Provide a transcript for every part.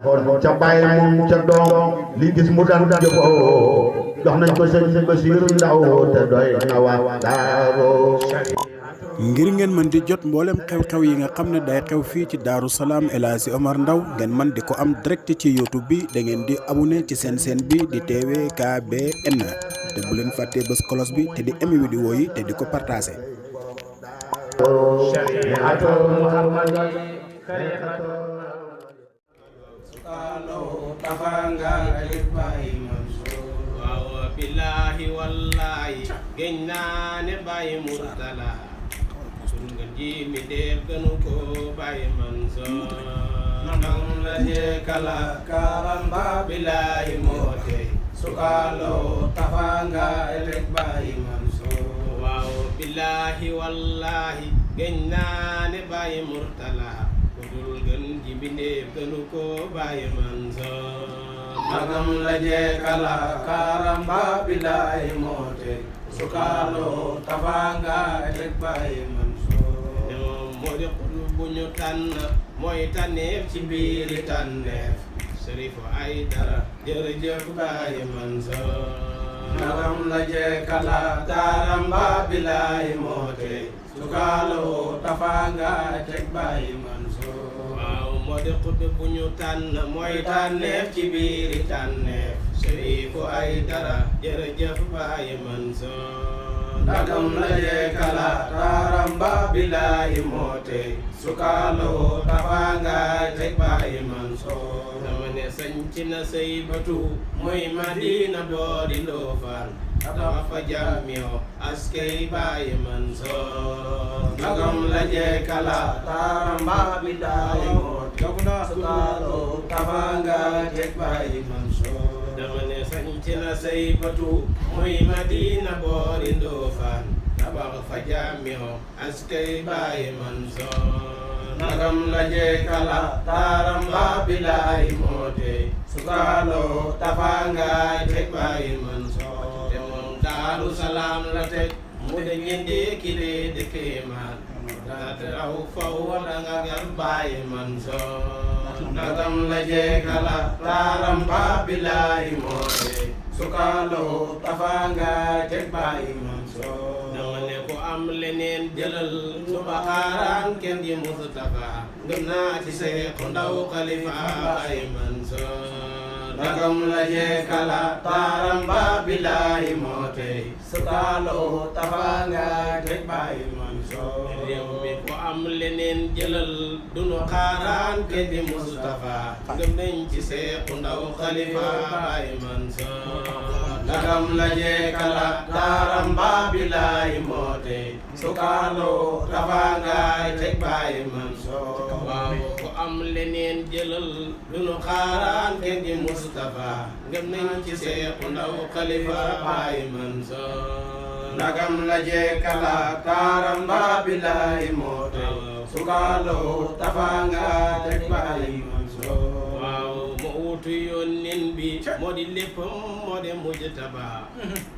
xool ca bàyyi moom ca doom li gis mu daan jëfoo jox nañ ko sëñ Basiiru Ndaw te doy na waa Daaru. ngir ngeen mën di jot mboolem xew-xew yi nga xam ne day xew fii ci Daaru Salaam El Hadji Omar Ndaw ngeen mën di ko am direct ci YouTube bi da ngeen di abonné ci seen bi di TVKBN te bu leen fàttee bës cloche bi te di aimé vidéo yi te di ko partagé. waaw billaahi wallaahi géñ naa ne Baye Murtala sun nga ji mi def gënu ko Baye Mansour ndam la jeekala karamba billaahi moote sukalo tafanga elek Baye Mansour waaw billaahi wallaahi géñ naa ne Baye Murtala kudul gën ji mi def gënu ko Baye Mansour magam la jeekala karamba billaahi moote sukalo tafanga elek Baye Mansour moo di xul bu ñu tànn mooy tànneef ci biiri tànneef Sërifu Aydara jërëjëf Baye Mansour magam la jeekala karamba billaahi moote sukalo tafanga elek Baye Mansour waaw moo di xul bu ñu tànn mooy tànneef ci biiri tànneef Sërifu Aydara jërëjëf Baye Mansour ndagam la jeekala taramba billaahi moote sukalo tafanga elek Baye Mansour dama ne sañci na Saybatu muy Madina doori Loofaan dama fa jàmmiyo askey Baye Mansour ndagam la jeekala taramba billaahi moote sukalo tafanga elek Baye Mansour dama ne sañci na Saybatu muy Madina boori Ndoofaan tabax fa jàmmiyo askey Baye Mansour nagam la jeekala taramba billaahi moote sukalo tafanga elek Baye Mansour te moom Daaru Salaam la teg mu de ngende kile de kéemaan daate raw faw danga gar Baye Mansour nagam la jeekala taramba billaahi moote sukalo tafanga elek Baye Mansour dama ne ko am leneen jëlal suba xaaraan kenn di Mustafa ngëm naa ci Seexu Ndaw Xalifa Baye Mansour nagam la jeekala taramba billaahi moote sukalo tafanga elek Baye Mansour réew mi ko am leneen jëlal dunu xaaraan kenn di Mustafa ngëm nañ ci Seexu Ndaw Xalifa Baye Mansour nagam la jeekala taramba billaahi moote sukalo tafanga elek Baye Mansour waaw ko am leneen jëlal dunu xaaraan kenn di Mustafa ngëm nañ ci Seexu Ndaw Xalifa Baye Mansour nagam la jeekala taramba billaahi moote sukalo tafanga elek Baye Mansour waaw mo wutu yónneen bi moo di léppam moo de mujtaba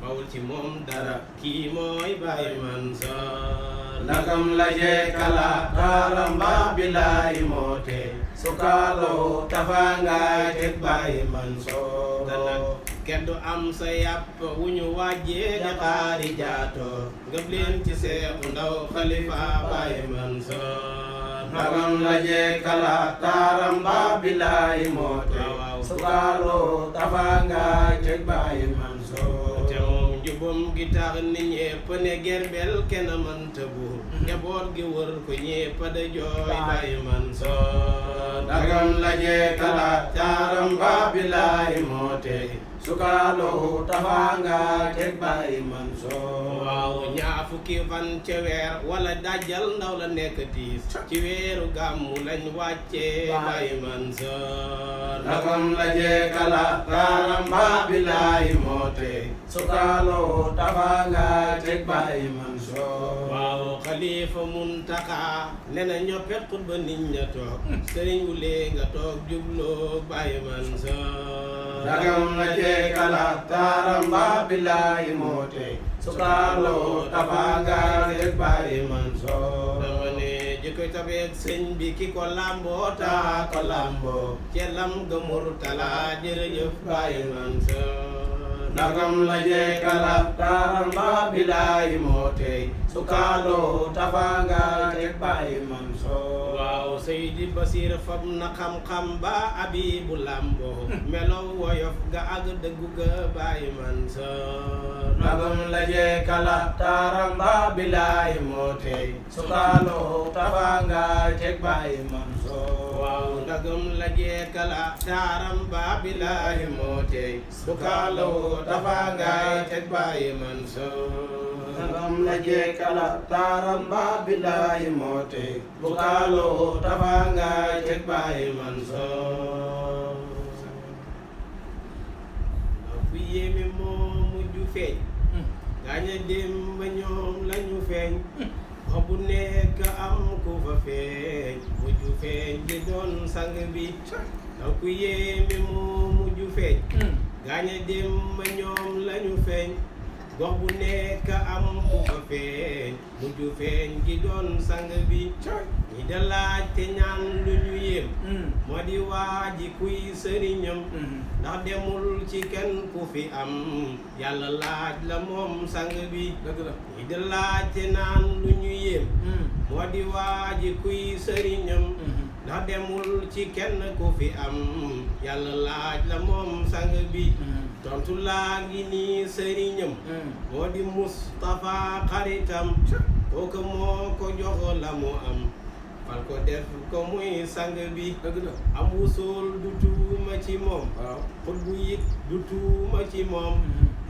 bawul ci moom dara kii mooy Baye Mansour nagam la jeekala taramba billaahi moote sukalo tafanga elek Baye Mansour danak keddu am sa yàpp wu ñu wàjjee di xaari jaato ngëb leen ci Seexu Ndaw Xalifa Baye Mansour nagam la jeekala taramba billaahi moote sukalo tafanga elek Baye Mansour te moom njubam gi tax ni ñépp ne gerbel kenn mënta buur njaboot gi wër ko ñépp da jooy Baye Mansour nagam la jeekala taramba billaahi moote sukalo tafanga elek Baye Mansour waaw ñaar fukki fan ca weer wala dajjal ndaw la nekk tiis ci weeru gàmmu lañ wàccee Baye Mansour nagam la jeekala taramba billaahi moote sukalo tafanga elek Baye Mansour waaw Xalifa Muntaxa ne na ñoppet xutba nit ña toog sëriñ wule nga toog jubloo Baye Mansour nagam la jeekala taramba billaahi moote sukalo tafanga elek Baye Mansour dama ne koy tabeeg sëñ bi ki ko lamboo taa ko lamboo celam ga murtala jërëjëf Baye Mansour ndagam la jeekala taaram ba bilaay moo tey su kaaloo tafanga teg Baye Mansour waaw Seydi Basir fab na xam-xam ba Abibu lamboo melow woyof ga ak dëggu ga Baye Mansour ndagam la jeekala taaram ba bilaay moo tey su kaaloo tafanga teg Baye Mansour waaw ndagam la jeekala taaram ba bilaay moo tey su kaaloo tafanga teg Baye Mansour ndagam la jeekala taaram ba bilaay moo tey su kaaloo tafanga teg Baye Mansour ku yéeme moo mujj feeñ gaaña dem ba ñoom lañu feeñ wax bu nekk am ku fa feeñ mujj feeñ di doon sang bi ndaw ku yéeme moo mujj feeñ gaaña dem ba ñoom lañu feeñ gox bu nekk am ku fa feeñ mujj feeñ gi doon sang bi ñi da laaj te ñaan lu ñu yéem moo di waaji kuy sëriñam ndax demul ci kenn ku fi am yàlla laaj la moom sang bi ñi da laaj te naan lu ñu yéem moo di waaji kuy sëriñam ndax demul ci kenn ku fi am yàlla laaj la moom sang bi tontu laa ngi nii sëriñam moo di Mustafa xaritam kooku moo ko jox la mu am fal ko def ko muy sang bi am wusul du tuuma ci moom xut bu yit du tuuma ci moom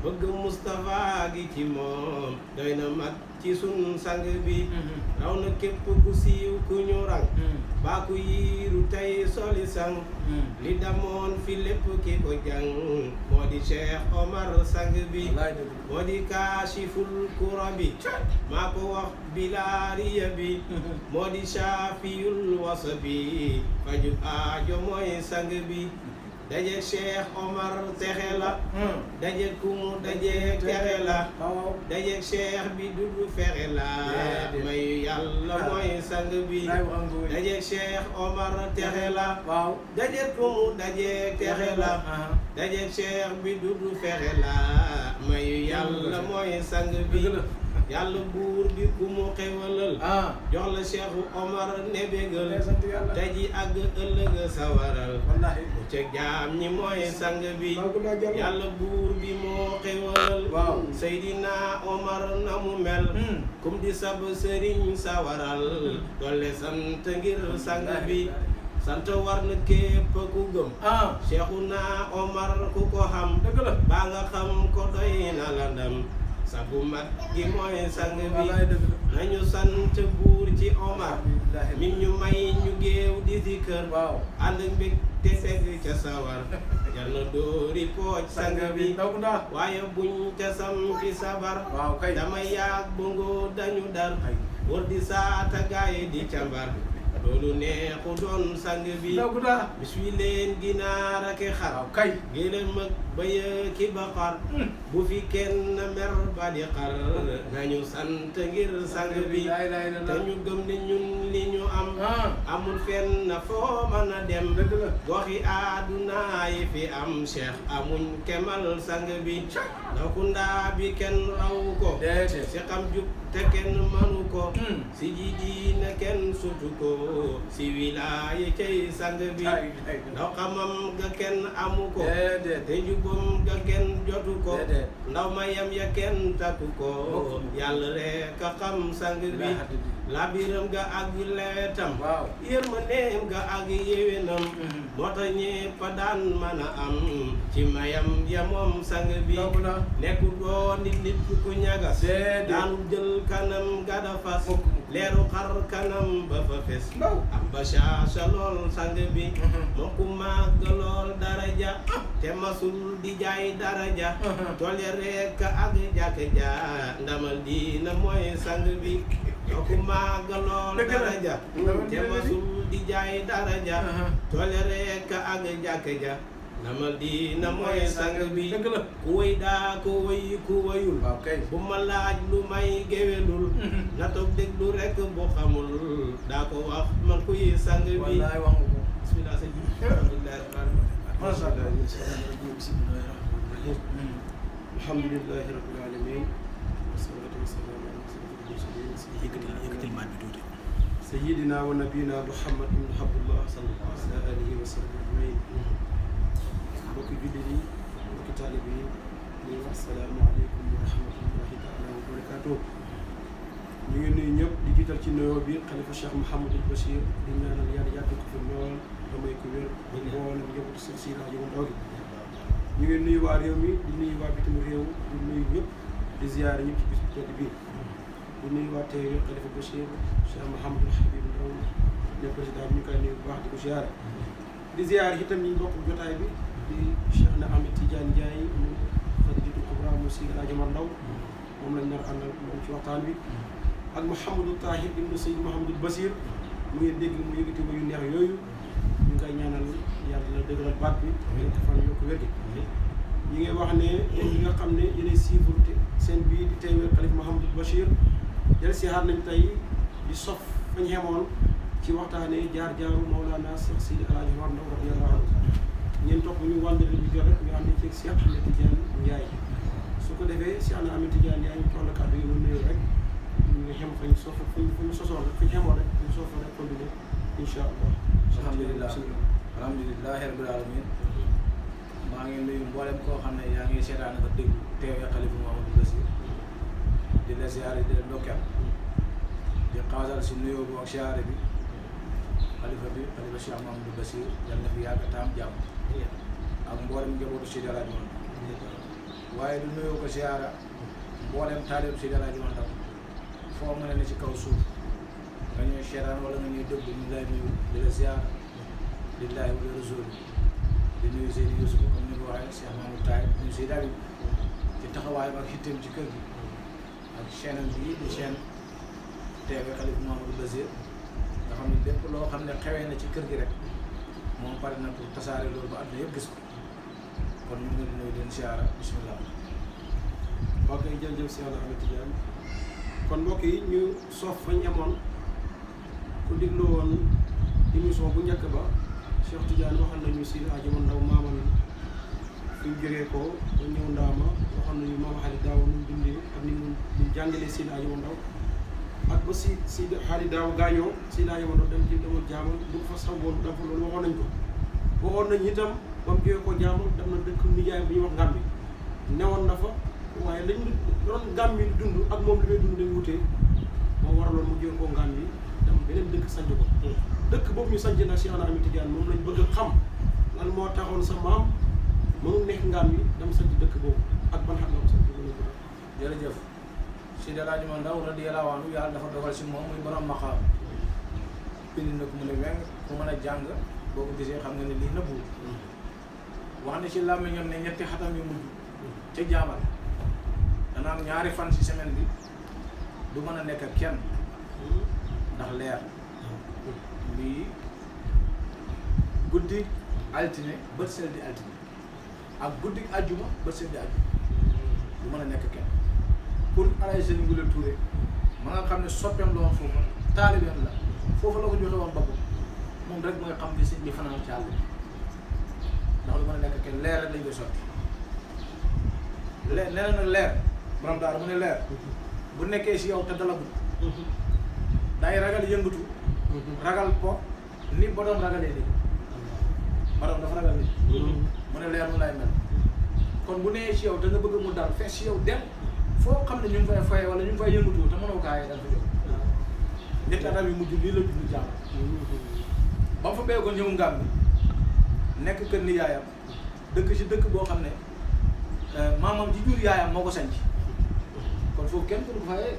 bëgg Mustafa gi ci moom doy na mag ci sun sang bi raw na képp ku siiw ku ñu rang baa ku yiiru tey soli sang li damoon fi lépp ki ko jàng moo di Cheikh Omar sang bi moo di kaashiful kurabi maa ko wax bilaariya bi moo di shaafiyul wasabi faju aajo mooy sang bi daje Cheikh Omar texe la daje kumu daje texe la daje Cheikh bi dudu fexe la mayu yàlla mooy sang bi daje Cheikh Omar texe la daje kumu daje texe la daje Cheikh bi dudu fexe la mayu yàlla mooy sang bi yàlla buur bi ku mu xewalal jox la Cheikh Omar ne bégal daji ak ëllëg sawaral mu ca jaam ñi mooy sang bi yàlla buur bi moo xewalal Seydina Omar na mu mel kum di sab sëriñ sawaral dolle sant ngir sang bi sant war na képp ku gëm Cheikhuna Omar ku ko xam baa nga xam ko doy na la ndam sabu mag gi mooy sang bi nañu sant buur ci Omar mi ñu may ñu géew di si kër ànd mbég te fekk ca sawar jar na dóori pooj sang bi waaye buñ ca sam fi sabar dama yaag bongo dañu dar wër di saata gaay di cambar loolu neexu doon sang bi bis wi leen ginaar ak xar géléem ak bëy ki baqar bu fi kenn mer ba di xar nañu sant ngir sang bi te ñu gëm ne ñun li ñu am amul fenn foo mën a dem goxi àdduna yi fi am Cheikh amuñ kemal sang bi ndaw ku ndaa bi kenn raw ko si xam jub te kenn manu ko si ji diina kenn sutu ko si wilaaye cay sang bi ndaw xamam ga kenn amu ko te njubam ga kenn jotu ko ndaw mayam ya kenn takku ko yàlla rek a xam sang bi labiram ga ak leetam yërmandeem ga ak yéwénam moo tax ñépp daan mën a am ci mayam ya moom sang bi nekkul doo nit ku ñagas daanul jël kanam ga da fas leeru xar kanam ba fa fes am ba caasa lool sang bi moo ku màgg lool daraja te masul di jaay daraja tool ya rekk ak jàkk ja ndamal diina mooy sang bi moo ku màgg lool daraja te masul di jaay daraja tool ya rekk ak jàkk ja namal diina mooy sang bi ku wëy daa ku wëy ku wëyul bu ma laaj lu may géwélul na toog déglu rek bu xamul daa ko wax man kuy sang bi wallaay wax nga ko bismillah sëñ bi alhamdulillahi rabbil alamin wassalatu wassalamu ala yëkkatil baat bi tuuti. sayyidina wa nabiyina Muhammad ibn Abdullah sallallahu alayhi wa sallam ajmain mbokki jullit yi mbokki taalibe yi ñu wax salaamu aleykum wa rahmatullahi taala wa barakatuh ñu ngi nuyu ñëpp di jiital ci nuyoo bi xalifa Cheikh Mouhamadul Bachir di ñaanal yàlla yàgg ko fi lool damay ko wér ba mboolem njabootu Sëriñ Sidi Hadji Omar Ndaw gi ñu ngi nuyu waa réew mi di nuyu waa bitim réew di nuyu ñëpp di ziyaare ñëpp ci bis bu tedd bii di nuyu waa tey xalifa Bachir Cheikh Mouhamadul Habib Ndaw ne président bi ñu koy nuyu bu baax di ko ziyaare di ziyaare itam ñi bokk jotaay bi di Cheikh na Ahmed Tidiane Ndiaye mu Xadijatul Kubra mu Sidi Hadji Omar Ndaw moom lañ nar àndal moom ci waxtaan bi ak Mouhamadou Tahir ibnu Seyd Mouhamadul Basir mu ngi dégg mu yëgati yu neex yooyu ñu ngay ñaanal yàlla dëgëral baat bi ñu defal yokk wér gi ñi ngay wax ne ñi nga xam ne yéenay suivre seen bii di teewee xalif Mouhamadul Bachir del si xaar nañ tey di sof fañ xemoon ci waxtaanee jaar-jaaru Mawlana Cheikh Sidi Alhaji Omar Ndaw radiyallahu anhu ñeen topp ñu wàndale bi jot rek ñu ànd ci Cheikh Ahmed Tidiane Ndiaye su ko defee Cheikh Ahmed Tidiane Ndiaye ñu jox la kàddu yi mu nuyoo rek ñu xem fañ sof fañ sosoon rek fañ xemoon rek ñu sof rek continuer incha allah. alhamdulilahi rabbil alamin maa ngi nuyu mboolem koo xam ne yaa ngi seetaan ak déglu teewee xalifa Mouhamadou Bachir di la siyaare di la ndokkeel di xaasal si nuyoo bu ak siyaare bi xalifa Cheikh Mouhamadou Bachir yal na fi yàgg taam jàmm ak mboolem njabootu Sidi Alhaji Omar waaye du nuyoo ko siyaara mboolem taalibu Sidi Alhaji Omar foo mën a ne ci kaw suuf nga ñuy seetaan wala nga ñuy déglu ñu lay nuyu di la siyaara lillahi wa rasul di nuyu Seydi Youssouf comme ni ko waxee Cheikh Mamadou Taye nuyu Seydi Habib ci taxawaayam ak xitteem ci kër gi ak chaîne bi di chaîne TV xalifa Mouhamadou Bachir nga xam ne lépp loo xam ne xewee na ci kër gi rek moom pare na pour tasaare loolu ba àdduna yëpp gis ko kon ñu ngi leen di nuyu leen siyaara bismillah. ok jërëjëf Cheikh Ahmed Tidiane kon mbokk yi ñu soof fañ amoon ku déglu woon émission bu njëkk ba Cheikh Tidiane waxal nañu Sidi Hadji Omar Ndaw maamam fi mu jógee ko ba ñëw ndaama waxal nañu maama Xali Daaw nu mu dundee ak ni mu jàngalee Sidi Hadji Omar Ndaw ak ba Sidi Xali Daaw gaañoo Sidi Hadji Omar Ndaw dem ci demoon jaamal bu fa sawoon dafa loolu waxoon nañ ko waxoon nañu itam ba mu jógee ko jaamal dem na dëkk nijaay bu ñuy wax Ngambi newoon na fa waaye lañ doon Ngambi dund ak moom li may dund dañ wutee moo waraloon mu jógee ko Ngambi dem beneen dëkk sanc ko dëkk boobu ñu sanc nag Cheikh Ahmed Tidiane moom lañ bëgg a xam lan moo taxoon sa maam mënul nekk Ngambi dem sanc dëkk boobu ak ban xam nga ko sanc loolu bëgg jërëjëf Sidi Alhaji Omar Ndaw radiyallahu anhu yàlla dafa dogal si moom muy borom maqaam bind na ko mu ne weng ku mën a jàng boo ko gisee xam nga ne lii nëbbu wax ne ci làmmiñam ne ñetti xatam yu mujj ca jaamal danaan ñaari fan si semaine bi du mën a nekk ak kenn ndax leer bii guddi altine bët sel di altine ak guddi ajjuma bët sel di ajjuma du mën a nekk kenn pour alay seen Ngule Touré ma nga xam ne soppeem la woon foofu taalibeem la foofu la ko joxe woon boppam moom rek mooy xam ne sëñ bi fanaan ci àll bi ndax du mën a nekk kenn leer rek lañ koy sotti leer nee na nag leer borom daara mu ne leer bu nekkee si yow te dalagut day ragal yëngatu ragal po ni borom ragalee nit borom dafa ragal nit mu ne leer mu lay mel kon bu nee si yow da nga bëgg mu dal fees si yow dem foo xam ne ñu ngi fay foye wala ñu ngi fay yëngatu te mënoo kaa yi dal fa jóg ñetti atam yu mujj lii la jublu jàmm ba mu fa béy ko ñëw Ngambi nekk kër ni yaayam dëkk si dëkk boo xam ne maamam ji jur yaayam moo ko sanc kon foofu kenn ku du ko fayee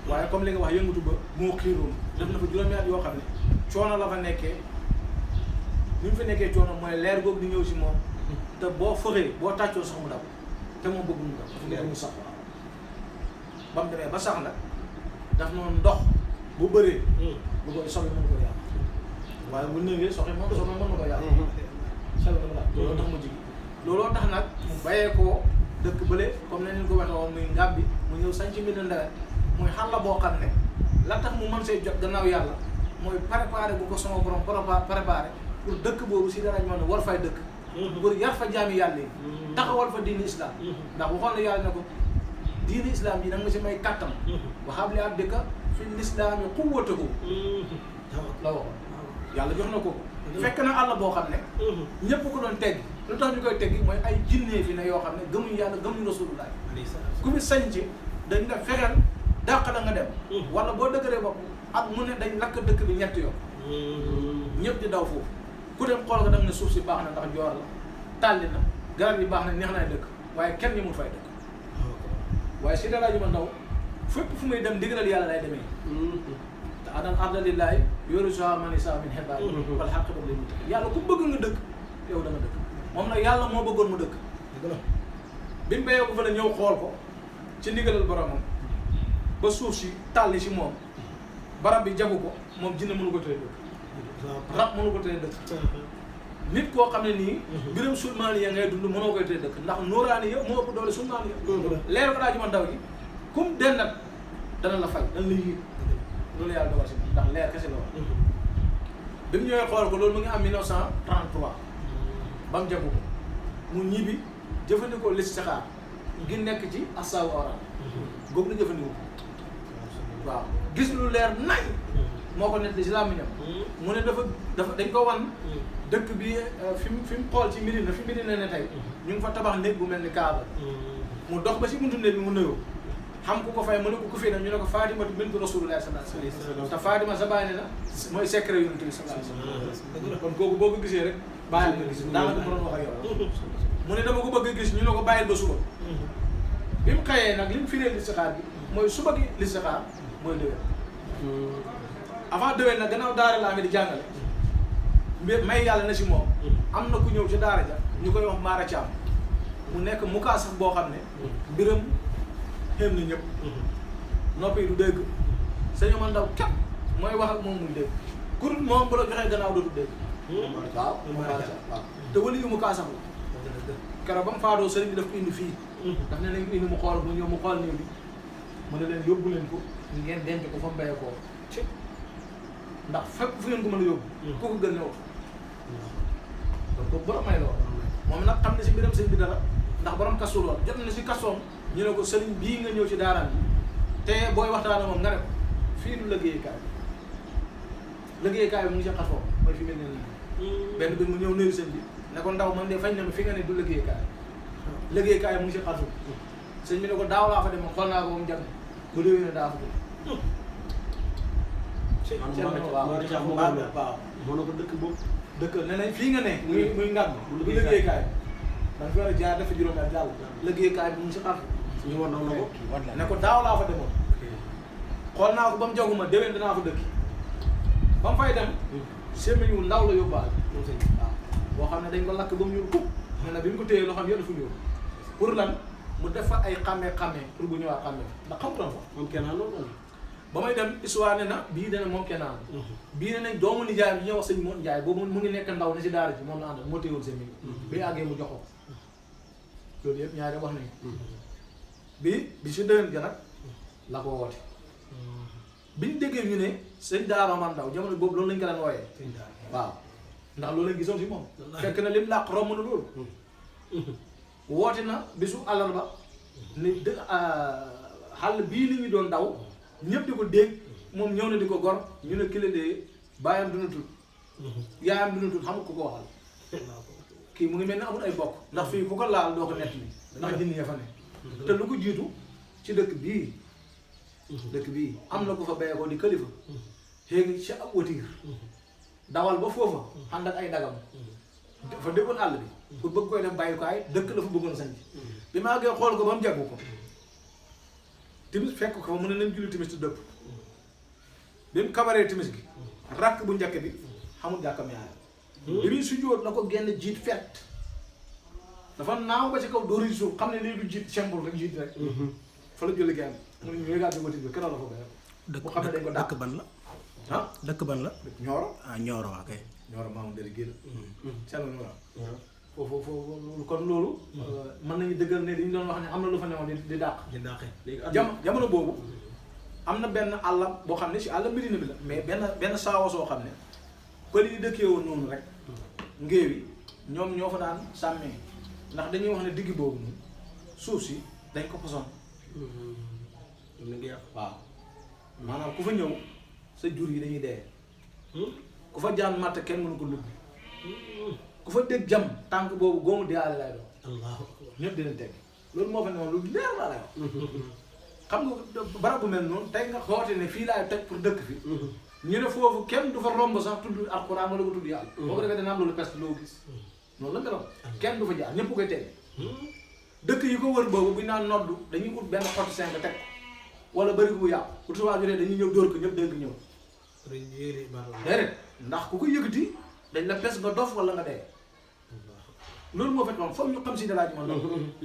waaye comme li nga wax yëngatu ba moo xiiroon def na fa juróomi at yoo xam ne coono la fa nekkee ni mu fa nekkee coono mooy leer googu di ñëw si moom te boo fëxee boo tàccoo sax mu daw te moom bëgg mu daw dafa leer mu sax ba mu demee ba sax nag daf noonu ndox bu bëree bu koy soxla mën ko yàq waaye bu néewee soxla mën na ko yàq soxla mën na looloo tax mu jigi looloo tax nag mu bàyyee koo dëkk bële comme ne ñu ko waxee woon muy Ngàbbi mu ñëw sañ ci Medina Ndewe muy xàll boo xam ne la tax mu mën see jot gannaaw yàlla mooy préparé bu ko sama borom préparé pour dëkk boobu si dara ñu ne war fay dëkk pour yar fa jaami yàlla yi taxawal fa diini islam ndax waxoon na yàlla ne ko diini islam yi nag ma si may kàttan waxaab li ab dëkka fi lislaam yi quwwatahu la waxoon yàlla jox na ko fekk na àll boo xam ne ñëpp ko doon teggi lu tax ñu koy teggi mooy ay jinnee fi ne yoo xam ne gëmuñ yàlla gëmuñ rasulullah ku fi sañ ci dañ la fexeel dàq la nga dem wala boo dëgëree bopp ak mu ne dañ lakk dëkk bi ñetti yoon ñëpp di daw foofu ku dem xool ko da nga ne suuf si baax na ndax joor la tàlli na garab yi baax na neex na dëkk waaye kenn ñi mu fay dëkk waaye si dara ju ma ndaw fépp fu muy dem ndigalal yàlla lay demee te adan arda lillahi yorisuha man yashaa min ibaadihi wal aqibatu lil muttaqin yàlla ku bëgg nga dëkk yow da nga dëkk moom nag yàlla moo bëggoon mu dëkk bi mu béyee ko fa la ñëw xool ko ci ndigalal boromam ba suuf si tàlli si moom barab bi jagu ko moom jinne mënu ko tëye dëkk rab mënu ko tëye dëkk nit koo xam ne nii mbiram sulmaani ya ngay dund mënoo koy tëye dëkk ndax nuuraani ya moo ëpp doole sulmaani ya leer ko daa ji man daw ji kum dennat dana la fay dana la yiir loolu yàlla dogal si ndax leer kese la wax bi mu ñëwee xool ko loolu mu ngi am 1933 ba mu jagu ko mu ñibbi jëfandikoo listixaar gi nekk ci asaawu awra boobu la jëfandikoo waaw gis lu leer nañ moo ko nekk si làmmiñam mu ne dafa dañ ko wan dëkk bi fi mu xool ci Medina fi Medina ne tey ñu ngi fa tabax néeg bu mel ni Kaaba mu dox ba si buntu néeg bi mu nuyoo xam ku ko fay mu ne ko fii nag ñu ne ko Fatimatu bintu Rasulullah sallallahu alayhi wasallam te Fatima sa bàyyi ne na mooy secret Yonent bi sallallahu alayhi wasallam kon kooku boo ko gisee rek bàyyil nga gis daanaka mu doon wax ak yow mu ne dama ko bëgg a gis ñu ne ko bàyyil ba suba bi mu xëyee nag li mu firee listixaar bi mooy suba gi listixaar mooy déwén avant déwén nag gannaaw daara la amee di jàngale may yàlla na si moom am na ku ñëw ci daara ja ñu koy wax Mara Thiam mu nekk mukaasaf boo xam ne mbiram xéem na ñëpp noppi du dégg sëñ man ndaw képp mooy wax ak moom muy dégg kur moom bu la joxee gannaaw dootu dégg waaw waaw te wali yu mukaasaf la keroog ba mu faadoo sëriñ bi daf ko indi fii daf ne nañ ko indi mu xool mu ñëw mu xool néew bi mu ne leen yóbbu leen ko ngeen denc ko fa mu béyee koo ndax fépp fu ngeen ko mën a yóbbu ku ko gën ñëw donc kooku borom may lool moom nag xam ne si mbiram sëñ bi dara ndax borom kastu lool jot na si kastoom ñu ne ko sëriñ bii nga ñëw ci daaraam bi te booy waxtaan moom nga ne ko fii du liggéeykaay bi mu ngi si xasoo mooy fi mel ne nii benn bi mu ñëw nuyu sëñ bi ne ko ndaw man de fañ ne ma fi nga ne du liggéeykaay mu ngi si xasu sëñ bi ne ko daaw laa fa dem xool naa ko ba mu jàng bu déwee ne daa fa waaw moo na ko dëkk boobu dëkk ne nañ fii nga ne muy ngàdd du liggéeykaay da nga fi war a jaar dafa juróomi at jàll liggéeykaay bi mu ngi si xasu ñu war na ko ne ko daaw laa fa demoon xool naa ko ba mu jaguma déwén danaa fa dëkk ba mu fay dem sémmiñ wu ndaw la yóbbaale waaw boo xam ne dañ ko lakk ba mu ñuul kub ne na bi mu ko téyee loo xam yëpp dafa ñuul pour lan mu def fa ay xàmmee pour bu ñëwaat xàmmee ndax xamutoon ko moom kenn loolu ba may dem histoire ne na bii dana moom kenn bii ne nañ doomu nijaay bi ñuy wax sëñ Moon Njaay boobu mu ngi nekk ndaw ne si daara ji moom la àndal moo téyewoon seen bi àggee mu jox ko loolu yëpp ñaari wax nañu bi si déwén ga nag la ko woote biñ déggee ñu ne sëñ Daara Omar Ndaw jamono boobu loolu lañ ko daan wooyee waaw ndax loolu lañ gisoon si moom fekk na lim làq romb na loolu woote na bisu àllarba ni xàll bii nit ñi doon daw ñëpp di ko dégg moom ñëw na di ko gor ñu ne kile de baayam duna tut yaayam duna tut xamul ko ko waxal kii mu ngi mel ne amul ay bokk ndax fii ku ko laal doo ko nett bi ndax jinni ya fa ne te lu ko jiitu ci dëkk bii am na ko fa béyee ko di kalifa xéegi ci ab watiir dawal ba foofa ànd ak ay dagam dafa déggoon àll bi pour bëgg koy def bàyyukaay dëkk la fa bëggoon sañ bi maa ngi xool ko ba mu jaggu ko timis fekk ko fa mu ne nañ julli timis ti dëpp bi mu kabaree timis gi rakk bu njëkk bi xamul jàkkam yaayam bi muy sujjóot la ko genn jiit fett dafa naaw ba ci kaw dóori suuf xam ne lii du jiit symbole rek jiit rek fa la julli genn mu ne ñu yéegaat bi watiir bi keroog la fa béyee bu xam ne dañ ko dàq ban la ah dëkk ban la Ñooro ah Nioro waa kay Ñooro maamu dëri génn sell Ñooro foofu kon loolu mën nañu dëggal ne dañu doon wax ne am na lu fa newoon di dàq jamono boobu am na benn àll boo xam ne si àll Medina bi la mais benn saawa soo xam ne pël yi dëkkee woon noonu rek ngéew yi ñoom ñoo fa daan sàmmee ndax dañuy wax ne digg boobu nii suuf si dañ ko poson waaw maanaam ku fa ñëw sa jur yi dañuy dee ku fa jaan matt kenn mënu ko lubbi ku fa dégg jam tànk boobu góomu diyaale lay doon allahu ñëpp dinañ teg loolu moo fa ne woon lu leer laa lay wax xam nga barab bu mel noonu tey nga xoote ne fii laay toj pour dëkk fi ñu ne foofu kenn du fa romb sax tudd alxuraan wala ko tudd yàlla boo ko defee dana am loolu peste loo gis noonu la meloon kenn du fa jaar ñëpp koy teg dëkk yi ko wër boobu bu ñu naan noddu dañuy ut benn xottu cinq teg wala bëri bu yàqu bu tubaab jotee dañuy ñëw dóor ko ñëpp dégg ñëw déedéet ndax ku ko yëkkati dañ la pes nga dof wala nga dee loolu moo fekk moom foog ñu xam si dalaa ji man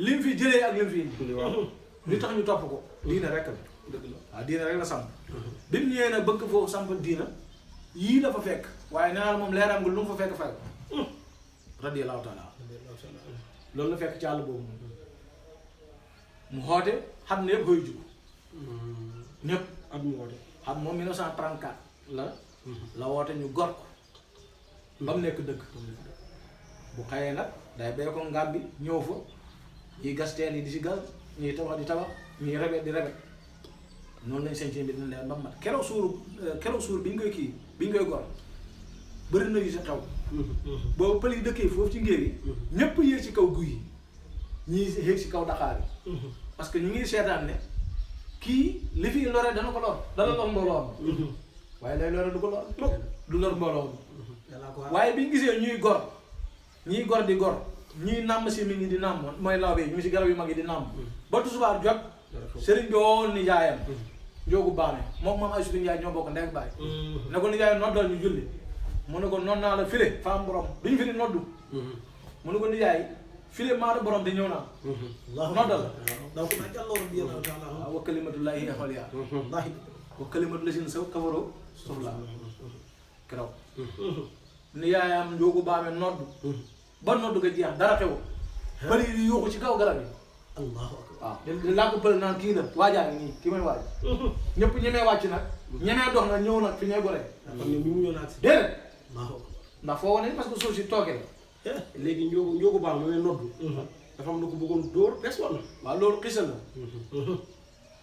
lim fi jëlee ak lim fi indi li tax ñu topp ko diina rek la dëgg la waaw diina rek la samp bi mu ñëwee nag bëgg foofu samp diina yii la fa fekk waaye nee naa moom leeram nga lu mu fa fekk fay radiyallahu taala loolu la fekk ci àll boobu mu xoote xam ne yëpp xëy jug ñëpp at mu woote xam moom 1934 la woote ñu gor ko ba mu nekk dëkk bu xëyee nag day bay ko ngàmbi ñëw fa ñuy gas teen yi di si gas ñuy tabax di tabax ñuy rebet di rebet noonu lañ sañcee bi dina leen ba mat keroog suur bi ñu koy kii bi ñu koy gor bëri na yu si xew boobu pël yi dëkkee foofu ci ngéer yi ñëpp yéeg ci kaw guy yi ñii yéeg ci kaw Dakar yi parce que ñu ngi seetaan ne kii li fi lore dana ko lor dana lor mbooloo waaye lay lore du ko lor du lor mbooloo waaye bi ñu gisee ñuy gor ñiy gor di gor ñuy nàmm si mi ngi di nàmm mooy law bi ñu si garab yu mag yi di nàmm ba tusubaar jot sëriñ bi woon nijaayam njoogu baane moom ay suñu nijaay ñoo bokk ndek baay ne ko nijaay noddal ñu julli mu ne ko nodd naa la file faam borom duñu fi di noddu mu ne ko nijaay file maa da borom te ñëw naa noddal donc wa kalimatullahi hiya al-ulya wa kalimatu lazina kafaru sufla keroog nijaayam njoogu baame noddu ba noddu ga jeex dara xew bari di yuuxu ci kaw garab yi waaw di làkk pël naan kii la waajaa ngi nii kii may waaj ñëpp ñemee wàcc nag ñemee dox nag ñëw nag fi ñooy goree déedéet ndax foo wane parce que suuf si tooke la léegi njoogu baax mu ne noddu dafa am lu ko bëggoon dóor bes wala waaw loolu xisal la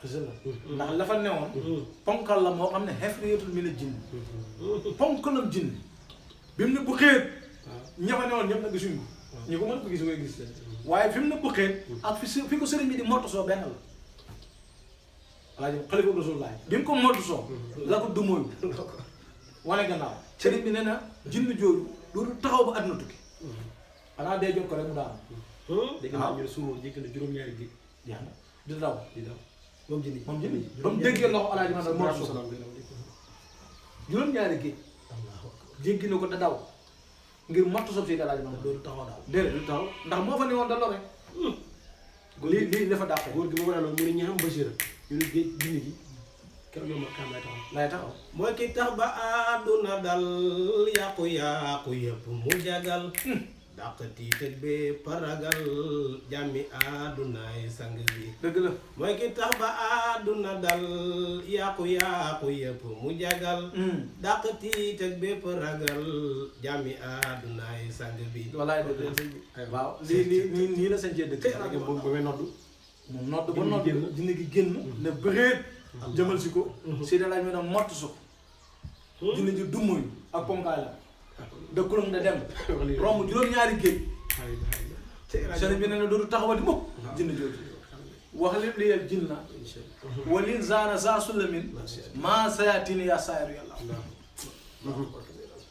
xisal la ndax la fa newoon ponkal la moo xam ne xefriyatul mi la jinn ponkalam jinn bi mu ne bu xeet ña fa newoon ñëpp nag gisuñ ko ñu ko mën ko gis koy gis waaye fi mu ne bu xeet ak fi ko sëriñ bi di mottu soo benn la alaaji xalifa rasulullah bi mu ko mottu soo la ko dumóoyu wane gannaaw sëriñ bi nee na jinn jooju loolu taxaw ba àdduna tukki xanaa dee jot ko rek mu daanu dégg naa ñu ne suuma jékki na juróom-ñaari géej jeex na di daw moom jënd ba mu déggee loxo alaaji man moo suuf juróom-ñaari géej jéggi na ko da daw ngir mottu sob si alaaji man loolu taxaw daal déedéet du taxaw ndax moo fa ne woon da lore lii dafa dàq góor gi ba mu ne ñi am Bachir ñu ne géej jinn gi keroog yow ma xam lay taxaw mooy ki tax ba àdduna dal yàqu-yàqu yëpp mu jagal dàq tiital bee paragal jàmmi àddunaay sang bi dëgg la mooy ki tax ba àdduna dal yàqu-yàqu yëpp mu jagal dàq tiital bee paragal jàmmi àddunaay sang bi wallaay dëgg la waaw lii nii la sañcee dëkk ba may noddu moom nodd ba nodd dina gi génn ne bëreet jëmal si ko si da laaj me ne mott su dina ji dummoyu ak ponkaay la dëkkulam da dem romb juróom-ñaari géej sëriñ bi ne na dootu taxawati mukk jinn jooju wax lépp li yel jinn na walin zana za sulamin ma sayatini ya sayru yàlla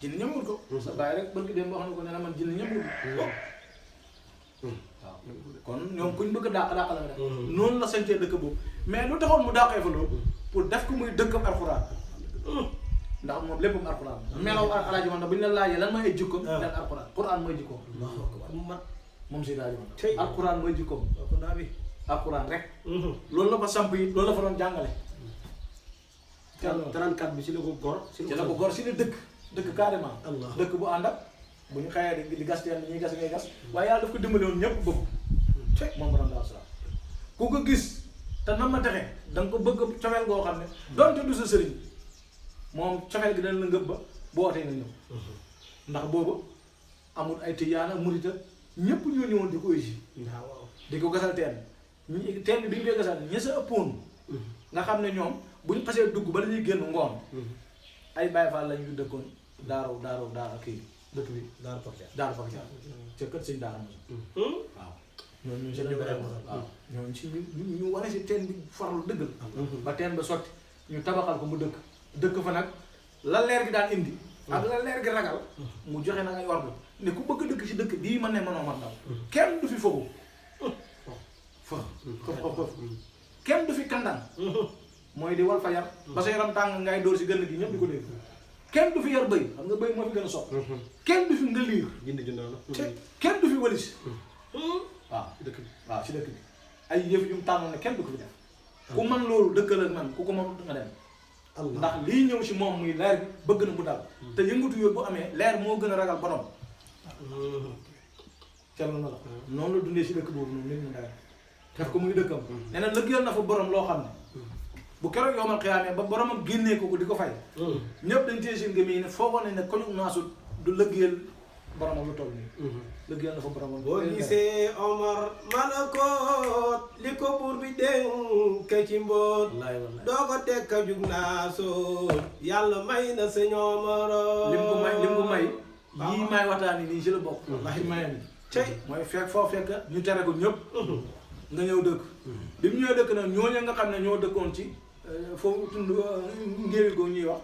jinn ñëmul ko sa bàyyi rek barki dem wax na ko ne na man jinn ñëmul ko waaw kon ñoom kuñ bëgg dàq la nga def noonu la sañcee dëkk boobu mais lu taxoon mu dàqee fa loolu pour def ko muy dëkkam alxuraan ndax moom léppam alxuraan melaw alaaji man bu ñu la laajee lan mooy ay jikkoom dan alxuraan alxuraan mooy jikkoom moom si daaji man alxuraan mooy jikkoom alxuraan rek loolu la fa samp yi loolu la fa doon jàngale 34 bi si la ko gor ci la ko gor si la dëkk carrément dëkk bu ànd ak bu ñu xëyee di gas teen ñuy gas ngay gas waaye yàlla daf ko dimbali woon ñëpp bëgg te moom borom Daaru Salaam ku ko gis te nam ma texe da nga ko bëgg cofeel goo xam ne doonte du sa sëriñ moom cofeel gi dana la ngëb ba boo wootee nga ñëw ndax boobu amul ay tiyaana murita ñëpp ñoo ñëwoon di ko uyu di ko gasal teen teen bi ñu koy gasal ña sa ëppoon nga xam ne ñoom bu ñu xasee dugg ba dañuy génn ngoon ay Baay Faal lañu dëkkoon daara kii dëkk bi Daaru Fakk ca kër sëñ Daara Moussa waaw ñooñu si waaw ñooñu si ñu wane si teen bi farlu dëggal ba teen ba sotti ñu tabaxal ko mu dëkk fa nag la leer gi daan indi ak la leer gi ragal mu joxe nag ay ordre ne ku bëgg dëkk si dëkk bii man ne mënoo man daw kenn du fi foofu kenn du fi kandaan mooy di wal fa yar ba sa yaram tàng ngay dóor si gën gi ñëpp di ko dégg kenn du fi yar bëy xam nga bëy moo fi gën a sopp kenn du fi nga liir kenn du fi walis waaw si dëkk bi ay yëf yu mu tànnoon ne kenn du ko fi def ku man loolu dëkkal ak man ku ko mënut nga dem ndax lii ñëw si moom muy leer bi bëgg na mu dal te yëngatu yooyu bu amee leer moo gën a ragal borom cal na la noonu la dundee si dëkk boobu noonu nit mu dara def ko muy dëkkam nee na lëggéeyal na fa borom loo xam ne bu keroog yoomal xiyaamee ba boromam génnee ko di ko fay ñëpp dañ tee seen gëm yi ne foogoon nañ ne koñu naasu du lëggéeyal boromam lu toll nii lëggéeyal na fa boromam boo gisee Omar Malakoot li ko buur bi dénk ci mboot doo ko teg ka jug naasu yàlla may na sëñ Omar lim ko may yii may waxtaani nii si la bokk waxi mayam yi cey mooy fekk foo fekk ñu tere ko ñëpp nga ñëw dëkk bi mu ñëwee dëkk nag ñooñu nga xam ne ñoo dëkkoon ci foofu tund ngéwél goo ñuy wax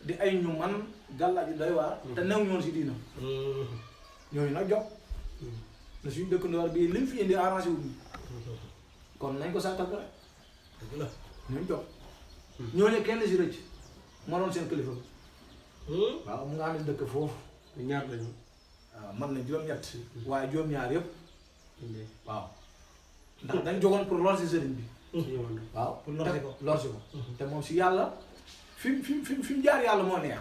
di ay ñu man gàllaaj yu doy waar te new ñoon si diina ñooñu nag jox na suñu dëkk ndoor bii lim fi indi arrangé wu kon nañ ko sàttal ko rek ñooñu jox ñooñu kenn si rëcc moo doon seen kilifa waaw mu nga xam ne dëkk foofu ñaar lañu waaw man na juróom-ñett waaye juróom-ñaar yëpp waaw ndax dañ jogoon pour lor si sëriñ bi waaw pour lor si ko te moom si yàlla fi mu jaar yàlla moo neex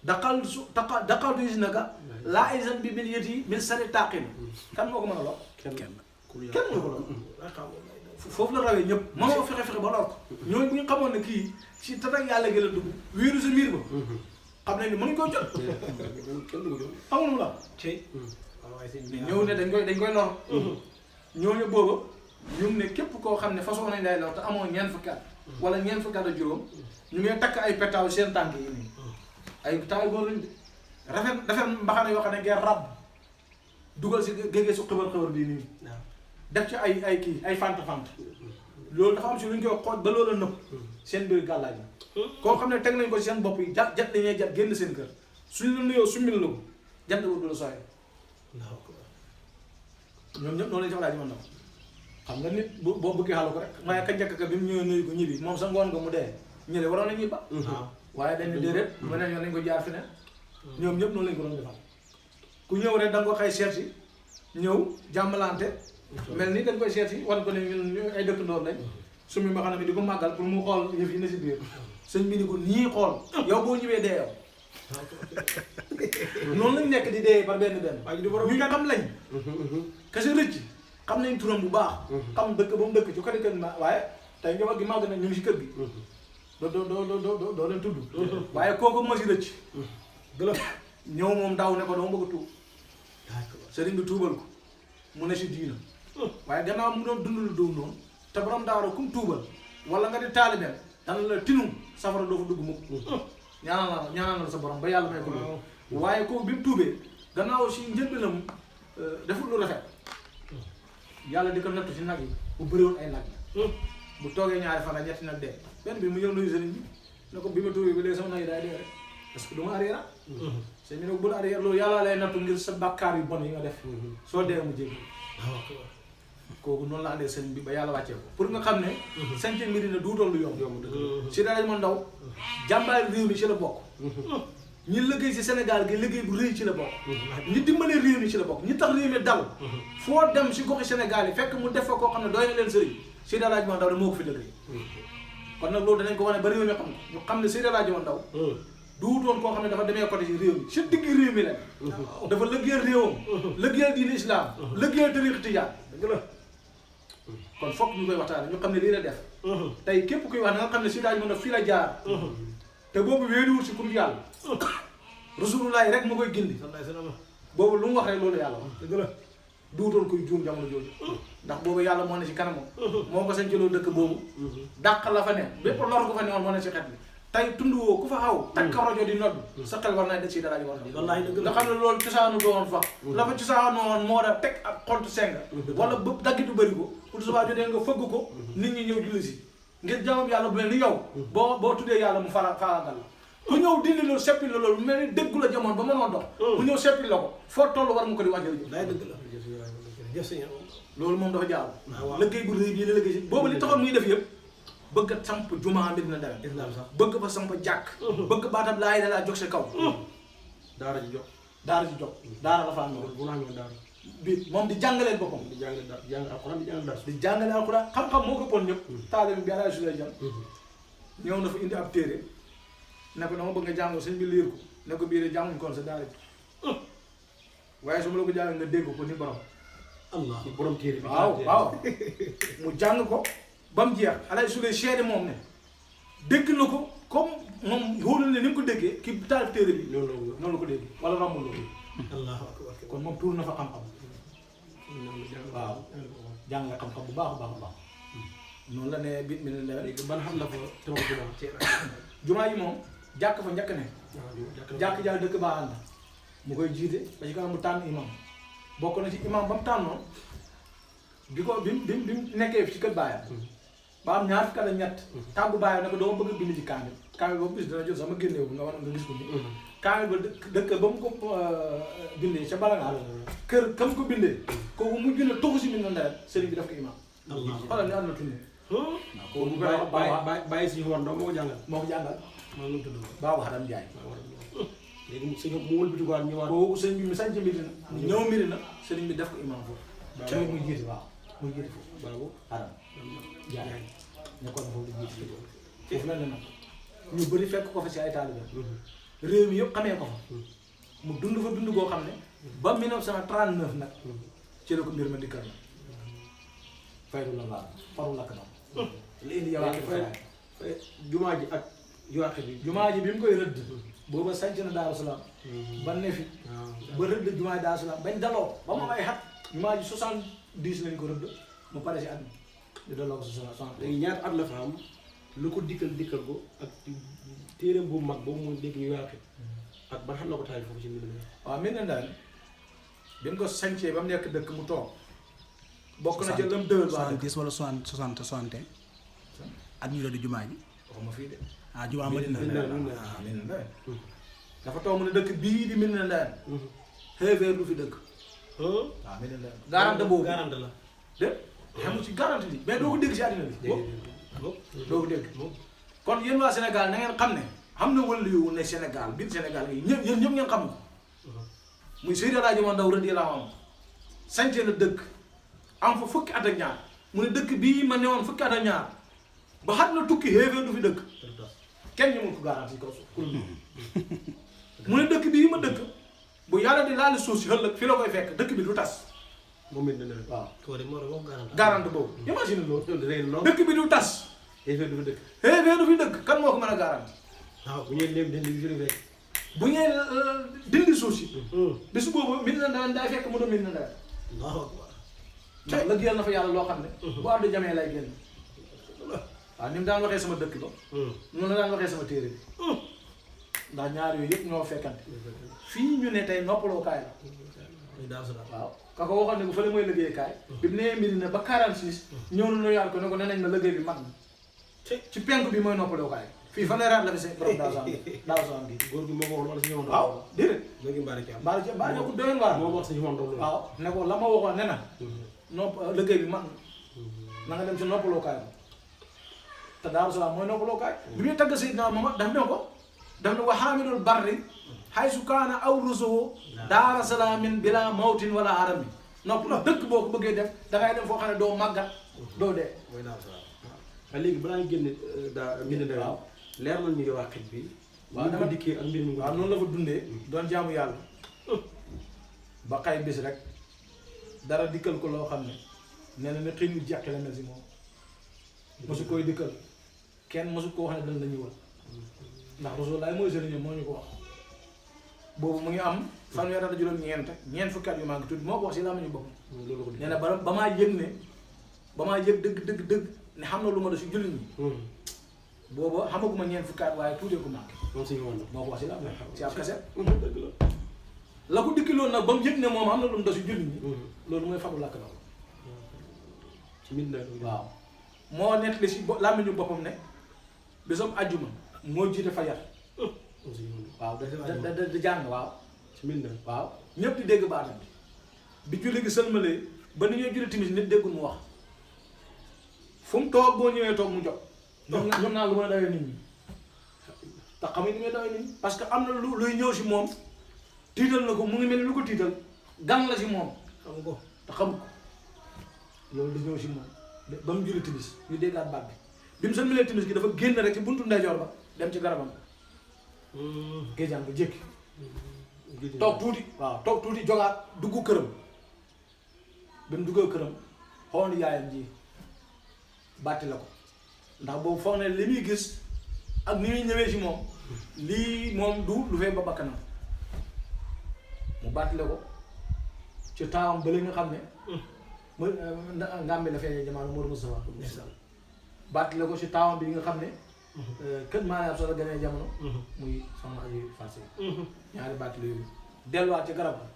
daqal du si naka laa isan bi min yët yi min sari taqin kan moo ko mën a lor kenn moo ko lor foofu la rawee ñëpp mënoo fexe ba lor ko ñooñu bu ñu xamoon ne kii si tatak yàlla gi la dugg wéeru sa miir ba xam nañ ni mënuñ koo jot xamul mu la ñëw ne dañ koy lor ñooñu booba ñu ne képp koo xam ne façon nañ lay lor te amoo ñeent fukki at wala ñeent fukki at ak juróom ñu ngi takk ay petaaw seen tànk yi nii ay taay góor lañ rafet mbaxana yoo xam ne ngeen rab dugal si géegee su xëbar bii nii def ci ay kii ay fant loolu dafa am si lu ñu koy xooj ba loolu nëpp seen biir gàllaaj koo xam ne teg nañ ko seen bopp yi jat dañuy jat génn seen kër suñ la nuyoo summil la ko jant ba du la sooyee ñoom ñëpp noonu lañ si walaay ji man na xam nga nit boo bëggee xalu ko rek waaye ka njëkk ka bi mu ñëwee nuyu ko ñibbi moom sa ngoon nga mu dee ñële waroon nañuy ba waaye dañ ne déedéet beneen yoon lañ ko jaar feneen ñoom ñëpp noonu lañ ko doon defal ku ñëw rek da nga ko xëy seet si ñëw jàmbalante mel ni dañ koy seet si wan ko ne ñun ay dëkkandoor lañ sumi ma xam ne di ko màggal pour mu xool yëf yi na si biir sëñ bi ni ko nii xool yow boo ñëwee dee yow noonu lañ nekk di dee par benn ñu xam lañ kese rëcc xam nañ turam bu baax xam dëkk ba mu dëkk ci côté kër ma waaye tey njaboot gi màgg na ñu ngi si kër gi doo leen tudd waaye kooku moo si rëcc ñëw moom daaw ne ko dama bëgg a tuub sëriñ bi tuubal ko mu ne si diina waaye gannaaw mu doon dund lu dóom noonu te borom daara kum tuubal wala nga di taalibeem dana la tinum safara doo fa dugg mukk ñaanal la sa borom ba yàlla may ko loolu waaye kooku bi mu tuubee gannaaw si njëlbéenam deful lu rafet yàlla di ko nattu si nag yi bu bëriwoon ay nag bu toogee ñaari fan ak ñetti nag dee benn bi mu ñëw nuyu sëriñ bi ne ko bi ma tuubee ba léegi sama nag yi daay dee rek parce que du ma arrière sëñ bi ne ko bul arrière loolu yàlla lay nattu ngir sa bàkkaar yu bon yi nga def soo dee mu jéggi kooku noonu la andee sëriñ bi ba yàlla wàccee ko pour nga xam ne sànce mbiri na duutoon lu yomb si daaj ma ndaw jàmbaari réew mi ci la bokk ñi liggéey si Sénégal gi liggéey bu rëy ci la bokk ñi dimbalee réew mi ci la bokk ñi tax réew mi dal foo dem si goxi Sénégal yi fekk mu def fa koo xam ne doy na leen sëriñ si daaj ma ndaw de moo ko fi liggéey kon nag loolu danañ ko wane ba réew mi xam ñu xam ne si daaj ma ndaw duutoon koo xam ne dafa demee côté ci réew mi si digg réew mi la dafa lëggeel réewam lëggeel diine islam lëggeel tariix tijaan dëgg la kon fokk ñu koy waxtaane ñu xam ne lii la def tey képp kuy wax na nga xam ne si daaj mën a fii la jaar te boobu wéeruwul si kur yàlla rasulullah rek mu koy gindi boobu lu mu wax rek loolu yàlla wax dëgg la duutoon koy juum jamono jooju ndax boobu yàlla moo ne si kanamam moo ko sañ jëloo dëkk boobu dàq la fa ne bépp lor ko fa ne woon moo ne si xet bi tey tund woo ku fa xaw takka rajo di nodd sa xel war naa de si dara ji war na wallaahi dëgg la nga xam ne loolu cosaanu doon fa la fa cosaanu woon moo da teg ak xont seng wala bëpp daggitu bëri ko pour subaa jotee nga fëgg ko nit ñi ñëw julli si ngir jaamam yàlla bu mel ni yow boo tuddee yàlla mu farangal la ku ñëw dindi loolu seppi la loolu mel ni déggu la jamono ba mënoo dox ku ñëw seppi la ko foo toll war mu ko di wax jërëjëf wallaahi dëgg la jëf sëñ loolu moom dafa jaaw liggéey bu rëy bii la liggéey si boobu li taxoon muy def yëpp bëgg a samp jumaa mbir na dara bëgg fa samp jàkk bëgg baatam laay da laa jox sa kaw daara ji jox daara la fa am bu naa ñëw daara bi moom di jàngaleen boppam di jàng alxuraan di jàng dars di jàngale alxuraan xam-xam moo ko pon ñëpp taalibe bi Alaaji Suley Jam ñëw na fa indi ab téere ne ko dama bëgg nga jàngoo sëñ bi liir ko ne ko bii de jànguñ koon sa daara ji waaye su ma la ko jàngal nga dégg ko ni borom allah borom téere bi waaw mu jàng ko ba mu jeex Alaaji Suley seede moom ne dégg na ko comme moom wóolu ne ni mu ko déggee ki taalif téere bi noonu la ko déggee wala rombul loolu allahu akbar kon moom tuur na fa xam-xam waaw jàng nga xam-xam bu baax a baax noonu la ne bit mi ne léegi ban xam la fa tabax jumaa yi moom jàkk fa njëkk ne jàkk jaay dëkk baa ànd mu koy jiite ba ci kanam mu tànn imam bokk na ci imam ba mu tànnoon bi mu nekkee ci kër baayam ba am ñaar fukki at ak ñett tàggu baayam ne ko dama bëgg bind ci kaamil boobu bis dana jot sama génneewu nga war nga gis ko ni kaamil ba dëkk ba mu ko bindee ca Balangaal kër kam ko bindee kooku mu junne toxu si min na ndawet sëriñ bi daf ko imam xoolal ni am na tunne kooku bàyyi suñu war ndaw moo ko jàngal moo ngi tudd Baabu Xadam Njaay léegi mu sëñ mu wëlbati ko ñëwaat kooku sëriñ bi mu sañ ci Medina ñëw Medina sëriñ bi def ko imam foofu ca muy jiite waaw muy jiite foofu Baabu Xadam Njaay nekkoon foofu di jiite foofu la ne nag ñu bëri fekk ko fa si ay taalibe réew mi yëpp xamee ko fa mu dund fa dund goo xam ne ba 1939 nag ci la ko mbir ma dikkal na faydu la laal faru lakk na li indi yow jumaa ji ak yowaxe bi jumaa ji bi mu koy rëdd booba sanc na Daaru Salaam ba ne fi ba rëdd jumaa ji Daaru Salaam bañ daloo ba mu am ay xat jumaa ji 70 lañ ko rëdd mu pare si at mi di daloo ko 60 léegi ñaata at la fa am lu ko dikkal ko ak téereem bu mag boobu mu dégg ñu yowaxe ak ban xam na ko taal foofu ci mbir mi waaw mel na daal bi mu ko sancee ba mu nekk dëkk mu toog bokk na ci lam dëwal ba 70 wala 60 at ñu la di jumaa ji waxuma fii de jumaa Madina Medina dafa toog mu ne dëkk bii di Medina Ndayane xeefeer lu fi dëkk waaw Medina Ndayane garante boobu garante la de xamu ci garante bi mais doo ko dégg si àddina bi doo ko dégg kon yéen waa Sénégal na ngeen xam ne xam na wàllu yu ne Sénégal biir Sénégal yi ñëpp yéen ñëpp ngeen xam ko muy Seydi Alaaji Omar Ndaw radiyallaahu anhu sance na dëkk am fa fukki at ak ñaar mu ne dëkk bii ma newoon fukki at ak ñaar ba xat na tukki xeefeer du fi dëkk kenn ñu mun ko garanti ko mu ne dëkk bii ma dëkk bu yàlla di laal suuf si ëllëg fi la koy fekk dëkk bi du tas moom it dina waaw moo garante boobu imagine loolu dëkk bi du tas xeefeer du fi dëkk xeefeer du fi dëkk kan moo ko mën a garanti waaw bu ñuy léem dindi fi fekk bu ñuy dindi suuf si bisu boobu Medina Ndayane daay fekk mu doon Medina Ndayane ndax lëggéeyal na fa yàlla loo xam ne bu àddu jamee lay génn waaw ni mu daan waxee sama dëkk ba noonu la daan waxee sama téere bi ndax ñaar yooyu yëpp ñoo fekkante fii ñu ne tey noppaloo kaay la waaw ka ko waxoon ne bu fële mooy liggéey kaay bi mu nee Medina ba 46 ñëw na loyaal ko ne ko nee nañ ma liggéey bi mag na ci penk bi mooy noppaloo kaay fii fan la fi seen borom daaw soxam gi góor gi moo ko wax wala si ñëwoon waaw déedéet léegi mbaari ci am mbaari ko doyoon waar moo wax si ñëwoon loolu waaw ne ko la ma waxoon ne na nopp liggéey bi mag na nga dem si noppaloo kaay ba te Daaru Salaam mooy noppaloo kaay bi muy tagg Seydina Muhammad daf ne ko daf ne wa xaamilul barri haysu kaana aw rusuhu Daara Salaamin bila mawtin wala harami nopp la dëkk boo ko bëggee def dangay dem foo xam ne doo màggat doo dee mooy Daaru Salaam waaw léegi balaa ñu génne daa Medina Ndayane leer nañ ñu yow xit bi waaw dama dikkee ak mbir mi waaw noonu la fa dundee doon jaamu yàlla ba xay bis rek dara dikkal ko loo xam ne nee na ne xëy na jeqi la mel si moom mosu koy dikkal kenn mosu ko wax ne dana la ñëwal ndax Rasulullah mooy sëriñam moo ñu ko wax boobu mu ngi am fanweer ak juróom-ñeent fukki at yu maa ngi tudd moo ko wax si laa ma ñu bopp nee na ba maa yëg ne ba maa yëg dëgg ne xam na lu ma da si jullit ñi booba xamaguma ñeent fukki at waaye tuutee ko manqué moo ko wax si laa si ab kaset la ko dikkiloon nag ba mu yëg ne moom am na lu mu da si jullit ñi loolu mooy fadu lakk na ko ci mit na waaw moo nettali si làmmiñu boppam ne bésam àjjuma moo jiite fajar waaw da jàng waaw ci mit na waaw ñëpp di dégg baatam bi julli gi sëlmalee ba ni ñuy julli timis nit déggul mu wax fu mu toog boo ñëwee toog mu jot ñoom naa lu mën a dawee nit ñi te xamuñ ni muy dawee nit ñi parce que am na luy ñëw si moom tiital na ko mu ngi mel ni lu ko tiital gan la si moom xam ko te xamu ko loolu di ñëw si moom ba mu julli timis ñu déggaat baat bi mu sëlmalee timis gi dafa génn rek ci buntu ndeyjoor ba dem ci garabam géejaan ba jékki toog tuuti waaw toog tuuti jogaat dugg këram ba mu duggee këram xool yaayam ji bàtti la ko ndax boobu foog ne li muy gis ak ni muy ñëwee si moom lii moom du lu fee ba bakkanam mu bàtti la ko ci taawam ba li nga xam ne mu ngambi la fee jamono Mor Moustapha bàtti la ko ci taawam bi nga xam ne kër maanaam soo la gënee jamono muy soxna Aji Fassé ñaari bàtti la yooyu delluwaat ci garab ga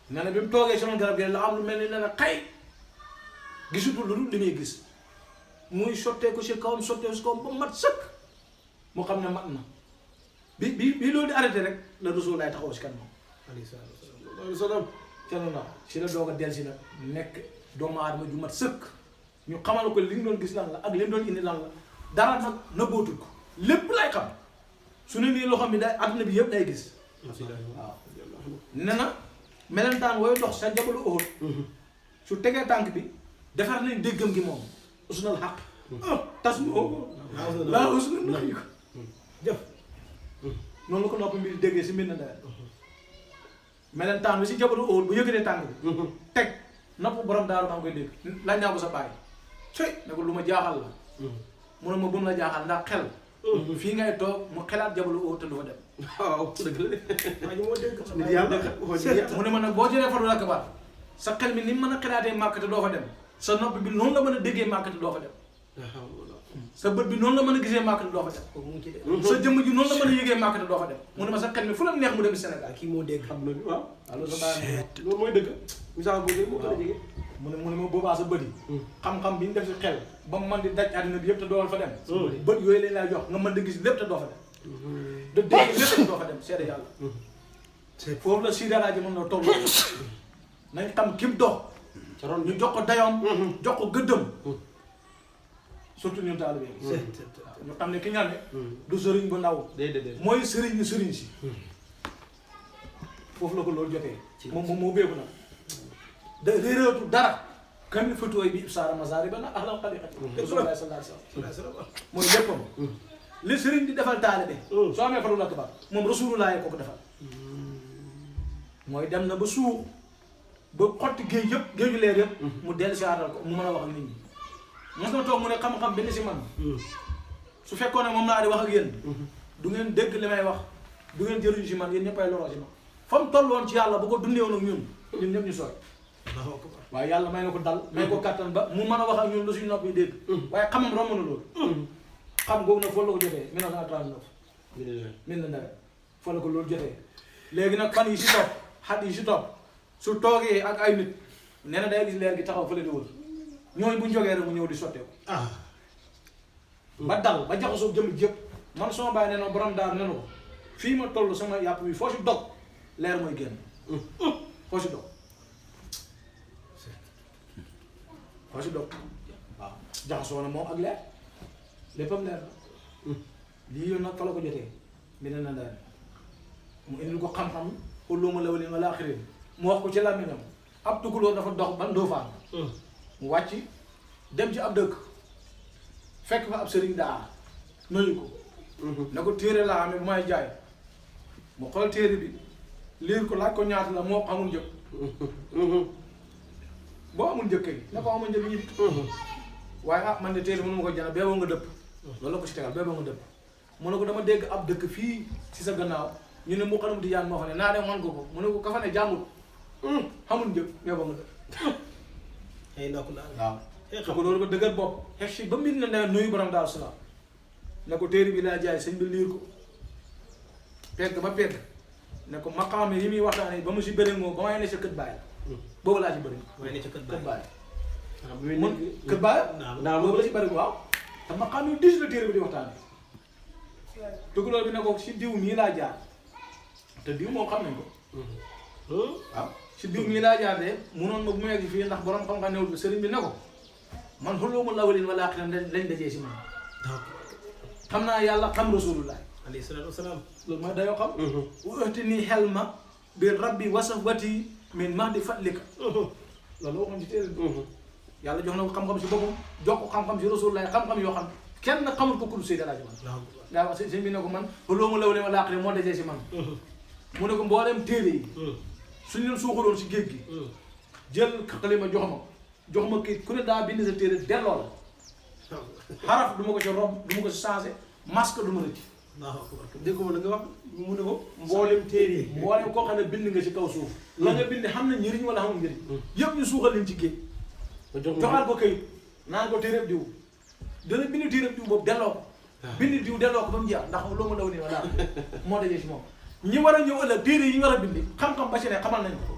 nee na bi mu toogee sama garab gi la am lu mel ni ne na xay gisutul lu dul li muy gis muy sotteeku si kawam sotteeku si kawam ba mat sëkk mu xam ne mat na bi loolu di arrêté rek la Rasul lay taxaw si kanam alayhi salaam si la doog a del si nag nekk doomu aadama ju mat sëkk ñu xamal ko li mu doon gis lan la ak li mu doon indi lan la dara nag nëbbootul ko lépp lay xam su ne nii loo xam ne day adduna bi yëpp day gis waaw ne na melentaan wooy dox sa jabalu Uhud su tegee tànk bi defar nañ déggam gi moom usnal xaq tas moo laa usnal nax yi ko jëf noonu la ko noppi mbir déggee si mbir na dara melentaan bi si jabalu Uhud bu yëkkatee tànk bi teg nopp borom daaru maa ngi koy dégg laaj naa ko sa bàyyi coy ne ko lu ma jaaxal la mu ne ma bu mu la jaaxal ndax xel fii ngay toog mu xelaat jabalu Uhud te du fa dem waaw dëgg la de waa ji moo dégg nit yàlla mu ne ma nag boo jëlee fadu akbar sa xel mi ni mën a xelaatee màkk te doo fa dem sa nopp bi noonu la mën a déggee màkk te doo fa dem sa bët bi noonu la mën a gisee màkk te doo fa dem sa jëmm ji noonu la mën a yëgee màkk te doo fa dem mu ne ma sa xel mi fu la neex mu dem Sénégal kii moo dégg xam na bi waaw loolu sa bàyyi loolu mooy dëgg misaal boobu moo gën a jege mu ne ma boobaa sa bët yi xam-xam bi ñu def si xel ba mu mën di daj àddina bi yëpp te doo fa dem bët yooyu lañ lay jox nga mën di gis lépp te doo fa dem de dégg lépp te doo fa dem seede yàlla foofu la Sidi Alaaji mën na toll nañ xam kim dox ñu jox ko dayoom jox ko gëddëm surtout ñun taalibe ñu xam ne ki nga ne du sëriñ bu ndaw mooy sëriñ si foofu la ko loolu jotee moom moo béeku nag da réeréetu dara kam fatooy bi saara masari ba nag axlam xaliqati Rasulullah sallallahu alayhi wa sallam mooy léppam li sëriñ di defal taalibe soo amee fadul akbar moom Rasulullah ko ko defal mooy dem na ba suux ba xotti géej yëpp géeju leer yëpp mu dellu si aatal ko mu mën a wax ak nit ñi mos na toog mu ne xam-xam benn si man su fekkoon ne moom laa di wax ak yéen du ngeen dégg li may wax du ngeen jëriñu si man yéen ñëppay loroo si man fa mu toll woon ci yàlla bu ko dundee woon ak ñun ñëpp ñu sooy waaye yàlla may na ko dal may ko kattan ba mu mën a wax ak ñun lu suñu nopp yi dégg waaye xamam romb na loolu xam googu nag foofu la ko jotee 1939 min na ndare foofu la ko loolu jotee léegi nag fan yi si topp xat yi si topp su toogee ak ay nit nee na day gis leer gi taxaw fële di wër ñooñu bu ñu jógee rek mu ñëw di sotteeku ba dal ba jaxasoo jëm jëpp man sama bàyyi nee na borom daar nee na ko fii ma toll sama yàpp bi foo si dog leer mooy génn foo si dog foo si dog waaw jaxasoo na moom ak leer léppam leer la lii yoon nag fa la ko jotee mi ne na daal mu indil ko xam-xam uluma lawalin wal axirin mu wax ko ci làmmiñam ab tukulóor dafa dox ba Ndofaan mu wàcc dem ci ab dëkk fekk fa ab sëriñ daara nuyu ko ne ko téere laa amee bu may jaay mu xool téere bi liir ko laaj ko ñaata la moo amul njëg boo amul njëg kay ne ko amul njëg ñi waaye ah man de téere mënu ma ko jënd beeboo nga dëpp loolu la ko si tegal beeboo nga dëpp mu ne ko dama dégg ab dëkk fii si sa gannaaw ñu ne mu xanam di yaan moo fa ne naa dem wan ko ko mu ne ko ka fa ne jàngul xamul njëg beeboo nga dëpp ay ndokk daal waaw su ko loolu ko dëgër bopp xeex si ba mbir na ne nuyu borom Daaru Salaam ne ko téere bi laa jaay sëñ bi liir ko pegg ba pegg ne ko maqaam yi muy waxtaanee ba mu si bëri moo ba may ne sa kët baay la boobu laa ci bëri waaye ne ca kët kët baay baay mun kët baay naaw boobu la si bëri waaw te maqaam yi dis la téere bi di waxtaanee tukulóor bi ne ko si diw mii laa jaar te diw moom xam nañ ko waaw si diw mii laa jaar de munoon ma bu mu egg fii ndax borom xam-xam newul bi sëriñ bi ne ko man xulóomul awwaliin wal aaxiriin lañ dajee si man xam naa yàlla xam rasulullah alayhi salaatu wasalaam loolu mooy dayoo xam waxti nii xel ma bi rabbi wasafwati min mahdi fadlika loolu waxoon ci téere yàlla jox na ko xam-xam si boppam jox ko xam-xam si rasulullah xam-xam yoo xam kenn xamul ko kudu Seydi El Hadji Malick daa wax sëñ bi ne ko man xulóomul awwaliin wal aaxiriin moo dajee si man mu ne ko mbooleem téere yi suñ leen suuxaloon si géej gi jël xalima jox ma kii ku ne daa bind sa téere delloo la xaraf du ma ko ci rob du ma ko ci changé masque du ma rëcc dégg nga la nga wax mu ne ko mboolem téere yi mboolem koo xam ne bind nga ci kaw suuf la nga bind xam na njëriñ wala xamul njëriñ yëpp ñu suuxal leen ci géej joxaat ko këyit naan ko téeréb diw dana bind téeréb diw boobu delloo ko bind diw delloo ko ba mu jeex ndax loo ma daw nii wala moo dajee si moom ñi war a ñëw ëllëg téere yi ñu war a bindi xam-xam ba ci ne xamal nañ ko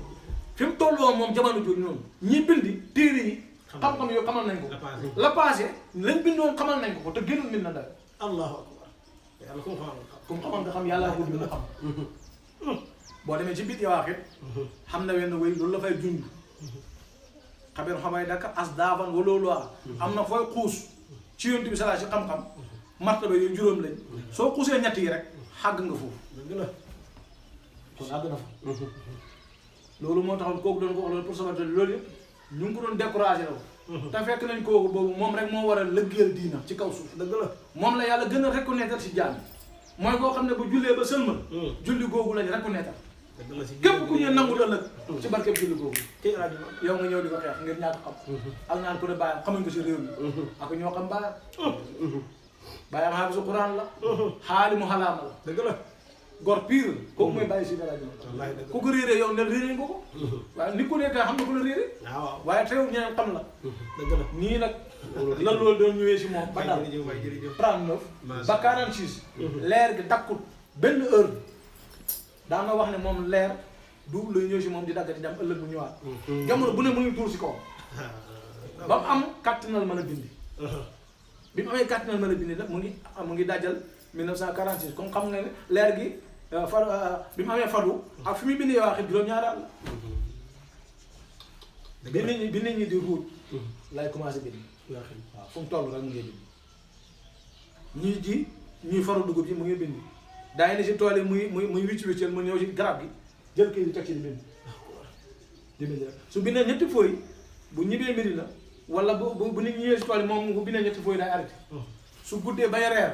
fi mu tolloo moom jamono jooju noonu ñi bindi téere yi xam-xam yoo xamal nañ ko la passé lañ bindoon xamal nañ ko te génnul min na dara allahu akbar yàlla ku mu xamal comme xamal nga xam yàllaa ko bind xam boo demee ci bit yawaaxit xam na wenn wéy loolu la fay junj xabeer xamay daka as daavan waloolu am na fooy xuus ci yonent bi salaa si xam-xam martaba yooyu juróom lañ soo xuusee ñett yi rek xàgg nga foofu dëgg la kon àgg na fa loolu moo taxoon kooku doon ko wax loolu pour sabato loolu yëpp ñu ngi ko doon découragé la ko te fekk nañ kooku boobu moom rek moo war a lëggeel diina ci kaw suuf dëgg la moom la yàlla gën a reconnaître si jaam mooy koo xam ne bu jullee ba sëlmal julli googu lañ reconnaître dëgg la si képp ku ñu nangul ëllëg ci barkeb julli googu ci rajo yow nga ñëw di ko xeex ngir ñàkk xam ak naan ko ne bàyyam xamuñ ko si réew mi ak ñoo xam bàyyam bàyyam xaafisu Quran la xaali mu xalaama la dëgg la gor pire kooku mooy bàyyi si dara wallaahi dëgg ku ko réeree yow ne réeree nga ko waaye nit ku nekk xam na ku la réeree waaw waaye teewul ñeneen xam la dëgg la nii nag lan loolu doon ñëwee si moom ba dal jërëjëf waay jërëjëf 39 ba 46 leer gi takkut benn heure daa nga wax ne moom leer du luy ñëw si moom di dagg di dem ëllëg bu ñëwaat jamono bu ne mu ngi tuur si kaw ba mu am kàttanal mën a bindi bi mu amee kàttanal mën a bindi nag mu ngi dajal 1946 comme xam nga ne leer gi bi mu amee fadu ak fi muy bindi yoo waxee juróom-ñaari at la bi nit ñi di ruut lay commencé bind waaw fu mu toll rek mu ngi bind ñuy ji ñuy faru dugub ji mu ngi bind daay ne si tool yi muy wicc-wiccal mu ñëw si garab gi jël kii di teg ci di bind rek su bindee ñetti fooy bu ñibbee mbiri la wala bu nit ñëwee si tool yi moom bu bindee ñetti fooy day arrêté su guddee bay reer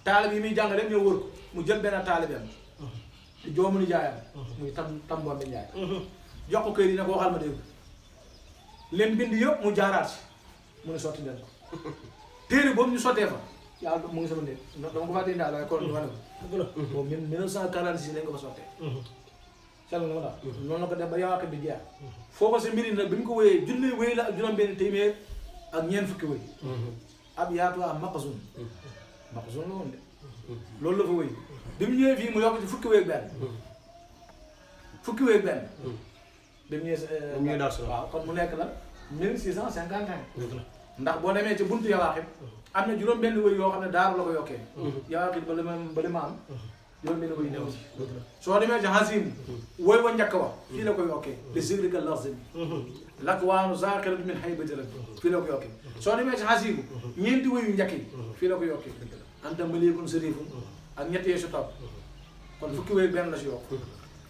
taalib yi muy jàngale ñëw wër ko mu jël benn taalibeem di joomu ni jaayam muy tam boon bi njaay jox ko këyit yi ne ko waxal ma dégg leen bind yëpp mu jaaraat si mu ne sotti leen ko téere boobu ñu sottee fa yàlla mu ngi sama néeg dama ko fàtte indaal waaye kon ñu wane ko boobu 1946 lañ ko fa sottee sel nga ma daal noonu la ko def ba yawaaqi bi jeex foo ko si mbiri nag bi mu ko wéyee junni wéy la ak juróom-benn téeméer ak ñeent fukki wéy ab yaatu am maqasun la woon de loolu la fa wéy bi mu ñëwee fii mu yokk ci fukki wéy benn bi mu ñëwee waaw kon mu nekk la 1651 ndax boo demee ci buntu yawaaxit am na juróom-benn wéy yoo xam ne daaru la ko yokkee yawaaxit ba li ma am juróom-benn wéy ñëw ci soo demee ci hasim wooy wa njëkk wa fii la ko yokkee de sigrika lazim lak waanu zaqirat min haybati rek fii la ko yokkee soo demee ci hasim ñeenti wéyu njëkk yi fii la ko yokkee anta malikun sarifun ak ñett yee si topp kon fukki wéy benn la si yokk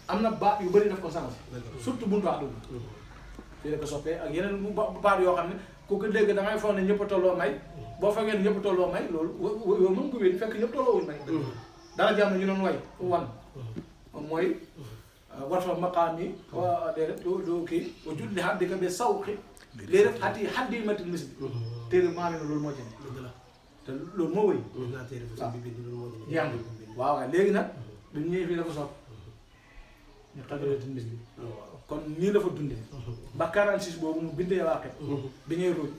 am na baat yu bëri daf ko sens surtout buntu wax dugg fii la ko soppee ak yeneen baat yoo xam ne ku ko dégg da ngay foog ne ñëpp a tolloo may boo fekkee ne ñëpp tolloo may loolu yow mën ko wéy fekk ñëpp tolloo wuñ may dara jàmm ñu doon way wan mooy war fa maqaam yi wa déedéet doo kii wa julli xaddi ka be sawqi léegi rek xaddi matil mis bi téere maa ne loolu moo ci ne te loolu moo wëy jàng waaw waaw léegi nag duñ ñëwee fii dafa soog ñu xaddi mis bi kon nii la fa dundee ba 46 boobu mu bindee waaqe bi ñuy ruuj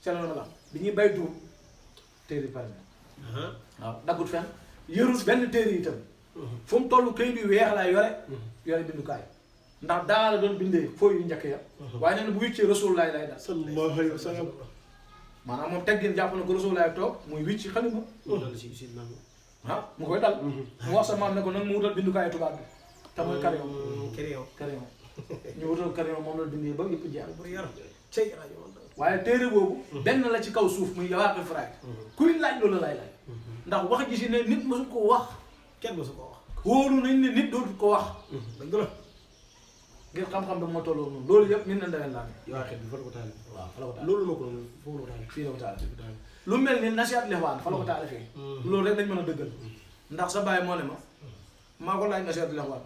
selon la bi ñuy bay duub téere pare na waaw daggut fenn yërul benn téere yi itam fu mu toll këyit yu weex laa yore bindukaay ndax daa la doon bindee fooy yu njëkk ya waaye nee na bu wicci Rasulullah lay dal sallallahu alayhi wa sallam maanaam moom teggin jàpp na ko Rasulullah toog muy wicci xalima mu koy dal mu wax sa maam ne ko nag mu wutal bindukaay tubaab bi te mooy crayon ñu wutal crayon moom la bindee ba yëpp jeex waaye téere boobu benn la ci kaw suuf muy Yawaaqi Faraa'id kuy laaj loolu lay laaj ndax wax ji si ne nit mësu ko wax kenn mësu ko wax wóolu nañ ne nit dootu ko wax dëgg la ngir xam-xam bi moo tolloo noonu loolu yëpp nit na ndeween laa Yawaaqi bi fa la ko taal waaw fa la ko taal loolu ma ko doon foofu la ko taal fii la ko taal lu mel ni nasihat lexwaan fa la ko taal fii loolu rek lañ mën a dëggal ndax sa bàyyi moo ne ma maa ko laaj nasihat lexwaan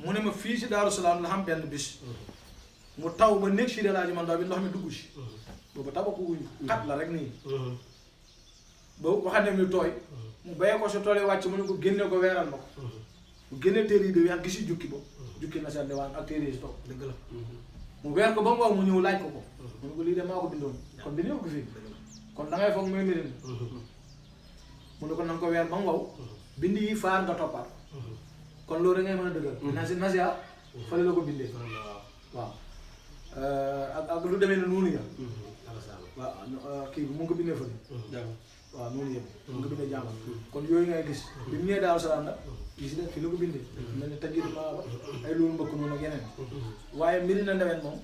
mu ne ma fii si Daaru Salaam la xam benn bis mu taw ba nekk si de laa ji man daal bi ndox mi dugg si boobu tabaku wuñu xat la rek nii boobu waxande mi tooy mu bayee ko sa tool yi wàcc mu ne ko génne ko weeral ma ko mu génne téere yi de weex gisi jukki ba jukki na seen diwaan ak téere yi si toog dëgg la mu weer ko ba mu wow mu ñëw laaj ko ko mu ne ko lii de maa ko bindoon kon bi ñëw ko fii kon da ngay foog mooy mbiri mu ne ko nanga ko weer ba mu wow bind yi faar nga toppaat kon loolu da ngay mën a dëggal nasia fale la ko bindee waaw ak lu demee ne noonu ya waaw kii bi mu ngi ko bindee fële waaw noonu yëpp mu ngi ko bindee jàngal kon yooyu ngay gis bi mu ñëwee Daaru Salaam nag gis ne fi la ko bindee mel ne tajir ba ay loolu mbëkk noonu ak yeneen waaye mbiri na ndeween moom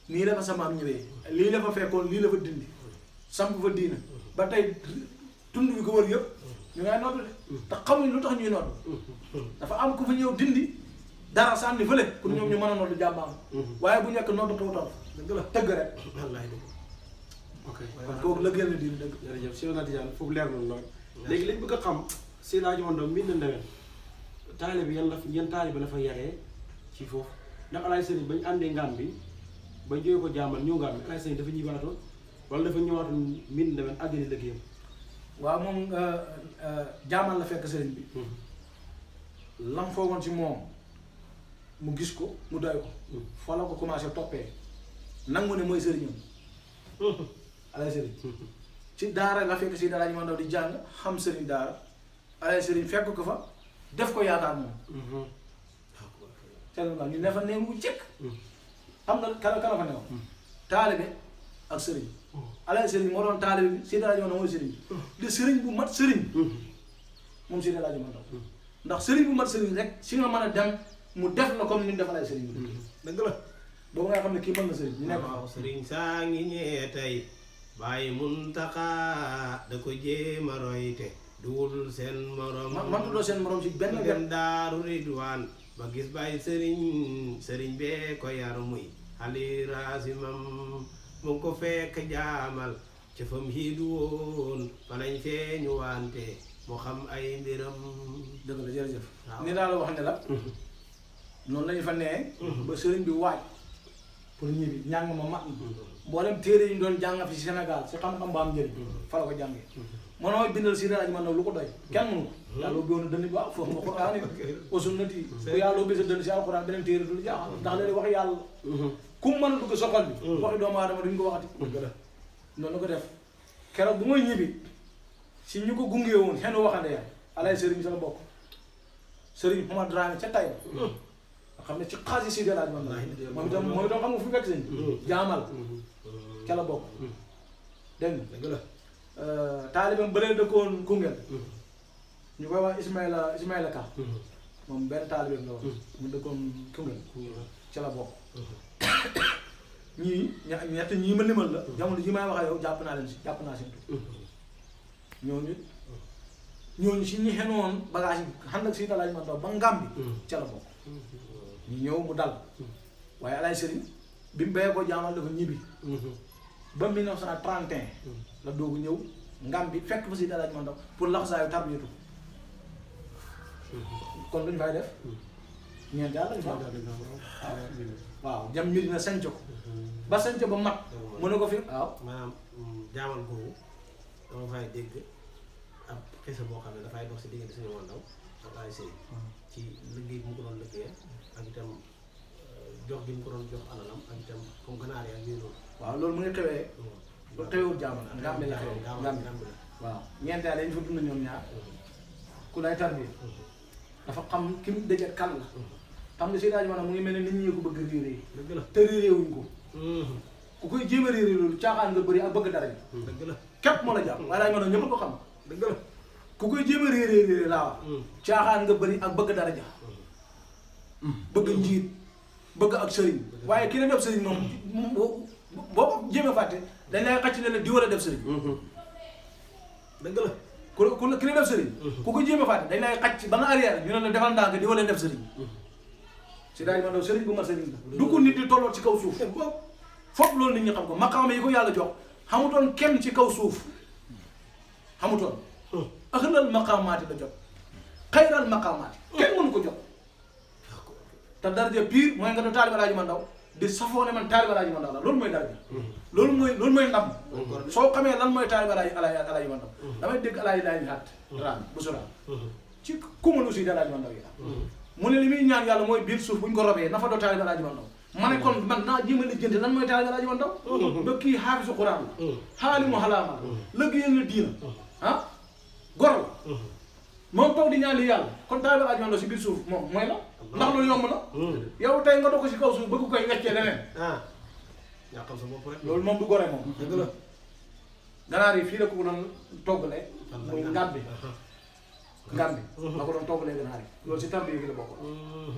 nii la fa samaam ñëwee lii la fa fekkoon lii la fa dindi samp fa diina ba tey tund bi ko wër yëpp ñu ngay noddu de te xamuñ lu tax ñuy noddu dafa am ku fa ñëw dindi dara sànni fële pour ñoom ñu mën a noddu jàmbaam waaye bu nekk noddu tawtal dëgg la tëgg rek wallaay dëgg ok kon kooku la génn diin dëgg jërëjëf Cheikh Ahmad Tidiane foofu leer na lool léegi lañ bëgg a xam si laa joxoon doom mbir na ndeween taalibe bi yan taalibe la fa yaree ci foofu ndax alaay sëriñ bañ àndee ngaam bi ba jógee ko jaamal ñëw ngaam bi alaay sëriñ dafa ñibbaatoon wala dafa ñëwaatoon mbir na ndeween àggali liggéeyam waaw moom jaamal la fekk sëriñ bi lam foogoon ci moom mu gis ko mu doy ko fa la ko commencé toppee nangu ne mooy sëriñam alay sëriñ ci daara la fekk si daara ñu ma ndaw di jàng xam sëriñ daara alay sëriñ fekk ko fa def ko yaakaar moom selma ñu ne fa ne mu jëkk xam nga kala fa newoon taalibe ak sëriñ alay sëriñ moo doon taalibe bi si daara ñu ma mooy sëriñ di sëriñ bu mat sëriñ moom si daara ñu ma ndaw ndax sëriñ bu mat sëriñ rek si nga mën a dem mu def la comme ni mu def alay sëriñ bi dëgg la boobu nga xam ne kii mën na sëriñ ñu nekk waaw sëriñ saa ngi ñee tey bàyyi Muntaxa da ko jéem a roy te duwul seen morom man tuddoo seen morom ci benn dem Daaru Ridwaan ba gis bàyyi sëriñ bee ko yar muy xali raasimam mu ngi ko fekk jaamal ca fam xiidu woon fa lañ feeñu wante mu xam ay mbiram dëgg la jërëjëf ni daal la wax ne la noonu lañu fa nee ba sëriñ bi waaj pour ñibbi njàng ma mat mboolem téere yi ñu doon jàng fi Sénégal si xam-xam ba am njëriñ fa la ko jàngee mënoo bindal si rajo man nag lu ko doy kenn mënu ko yàlla ubbi woon dënn bi waaw foofu nga Quraan wa sunnati bu yàlla ubbi sa dënn si alxuraan beneen téere du lu jaaxal ndax léegi wax yàlla ku mu mën a dugg soxal bi waxi doomu aadama duñ ko waxati noonu la ko def keroog bu may ñibbi si ñu ko gungee woon xen waxande ya alay sëriñ sa la bokk sëriñ Omar Dramé ca tay xam ne ci xaasi si delaaj man la moom itam xam nga fu fekk sëñ jaamal ca la bokk dégg nga taalibeem bëlee dëkkoon Koungheul ñu koy wax Ismaïla Ka moom benn taalibeem la wax mu dëkkoon Koungheul ca la bokk ñii ñett ñii ma limal la jamono ji may wax ak yow jàpp naa seen tur ñooñu si ñi xenoon bagage yi xam nag si dalaaj man daw ba ngam bi ca la bokk ñu ñëw mu dal waaye alay sëriñ bi mu béyee ko jaamal dafa ñibbi ba 1931 la doogu ñëw ngam bi fekk fa si dalaaj man daw pour laxasaayu tarbiyatu kon luñ fay def ñeent yàlla lañ fa waaw jam mbir na sanc ko ba sanc ba mat mu ne ko fi waaw maanaam jaamal googu dama fay dégg ab xisa boo xam ne dafay dox si diggante suñu wandaw ak ay sëy ci liggéey bi mu ko doon liggéeyee ak itam jox gi mu ko doon jox alalam ak itam comme ganaar yi ak yooyu noonu. waaw loolu mu ngi xewee loolu xewewul jaamal ngam bi la xewee ngam bi waaw ñeent yàlla ñu fa dund ñoom ñaar ku lay tarbi dafa xam ki mu dëjët kan la xam nga Seydi Hadji Malick mu ngi mel ne nit ñi ko bëgg réeré dëgg la te réeré wuñ ko ku koy jéem a réeré loolu caaxaan nga bëri ak bëgg dara ji dëgg la képp moo la jàpp waaye Hadji Malick ñëpp ko xam dëgg la ku koy jéem a réeré laa wax caaxaan nga bëri ak bëgg dara ja bëgg njiit bëgg ak sëriñ waaye ki la def sëriñ moom boo ko jéem a fàtte dañ lay xacc ne la di war a def sëriñ dëgg la ku ki la def sëriñ ku ko jéem a fàtte dañ lay xacc ba nga arrière ñu ne la defal ndànk di war a def sëriñ si daal man sëriñ bu mat sëriñ la du ko nit di tolloo ci kaw suuf foofu loolu nit ñi xam ko maqaama yi ko yàlla jox xamutoon kenn ci kaw suuf xamutoon axlal maqaamaati la jot xayral maqaamaati kenn mënu ko jot te daraja pire mooy nga doon taalibe Alaaji Mandaw di safoo ne man taalibe Alaaji Mandaw la loolu mooy daraja loolu mooy ndam soo xamee lan mooy taalibe Alaaji Mandaw damay dégg Alaaji Laay xaat ran bu suraan ci kumanu si di Alaaji Mandaw yi la mu ne li muy ñaan yàlla mooy biir suuf bu ñu ko robee na fa doo taalibe Alaaji Mandaw ma ne kon man naa jéem a lijjanti lan mooy taalibe Alaaji Mandaw ba kii xaafisu Quraan la xaalimu xalaama la lëggéeyal na diina ah gor la moom toog di ñaan li yàlla kon taalibe Alaaji Mandaw si biir suuf moom mooy la ndax loolu yomb na yow tey nga doog ko si kaw suuf bëgg koy weccee leneen yaa xam sa bopp rek loolu moom du gore moom dëgg la ganaar yi fii la ko doon toggalee muy ngambi ngambi la ko doon toggalee ganaar yi loolu si tarbiya gi la bokkoon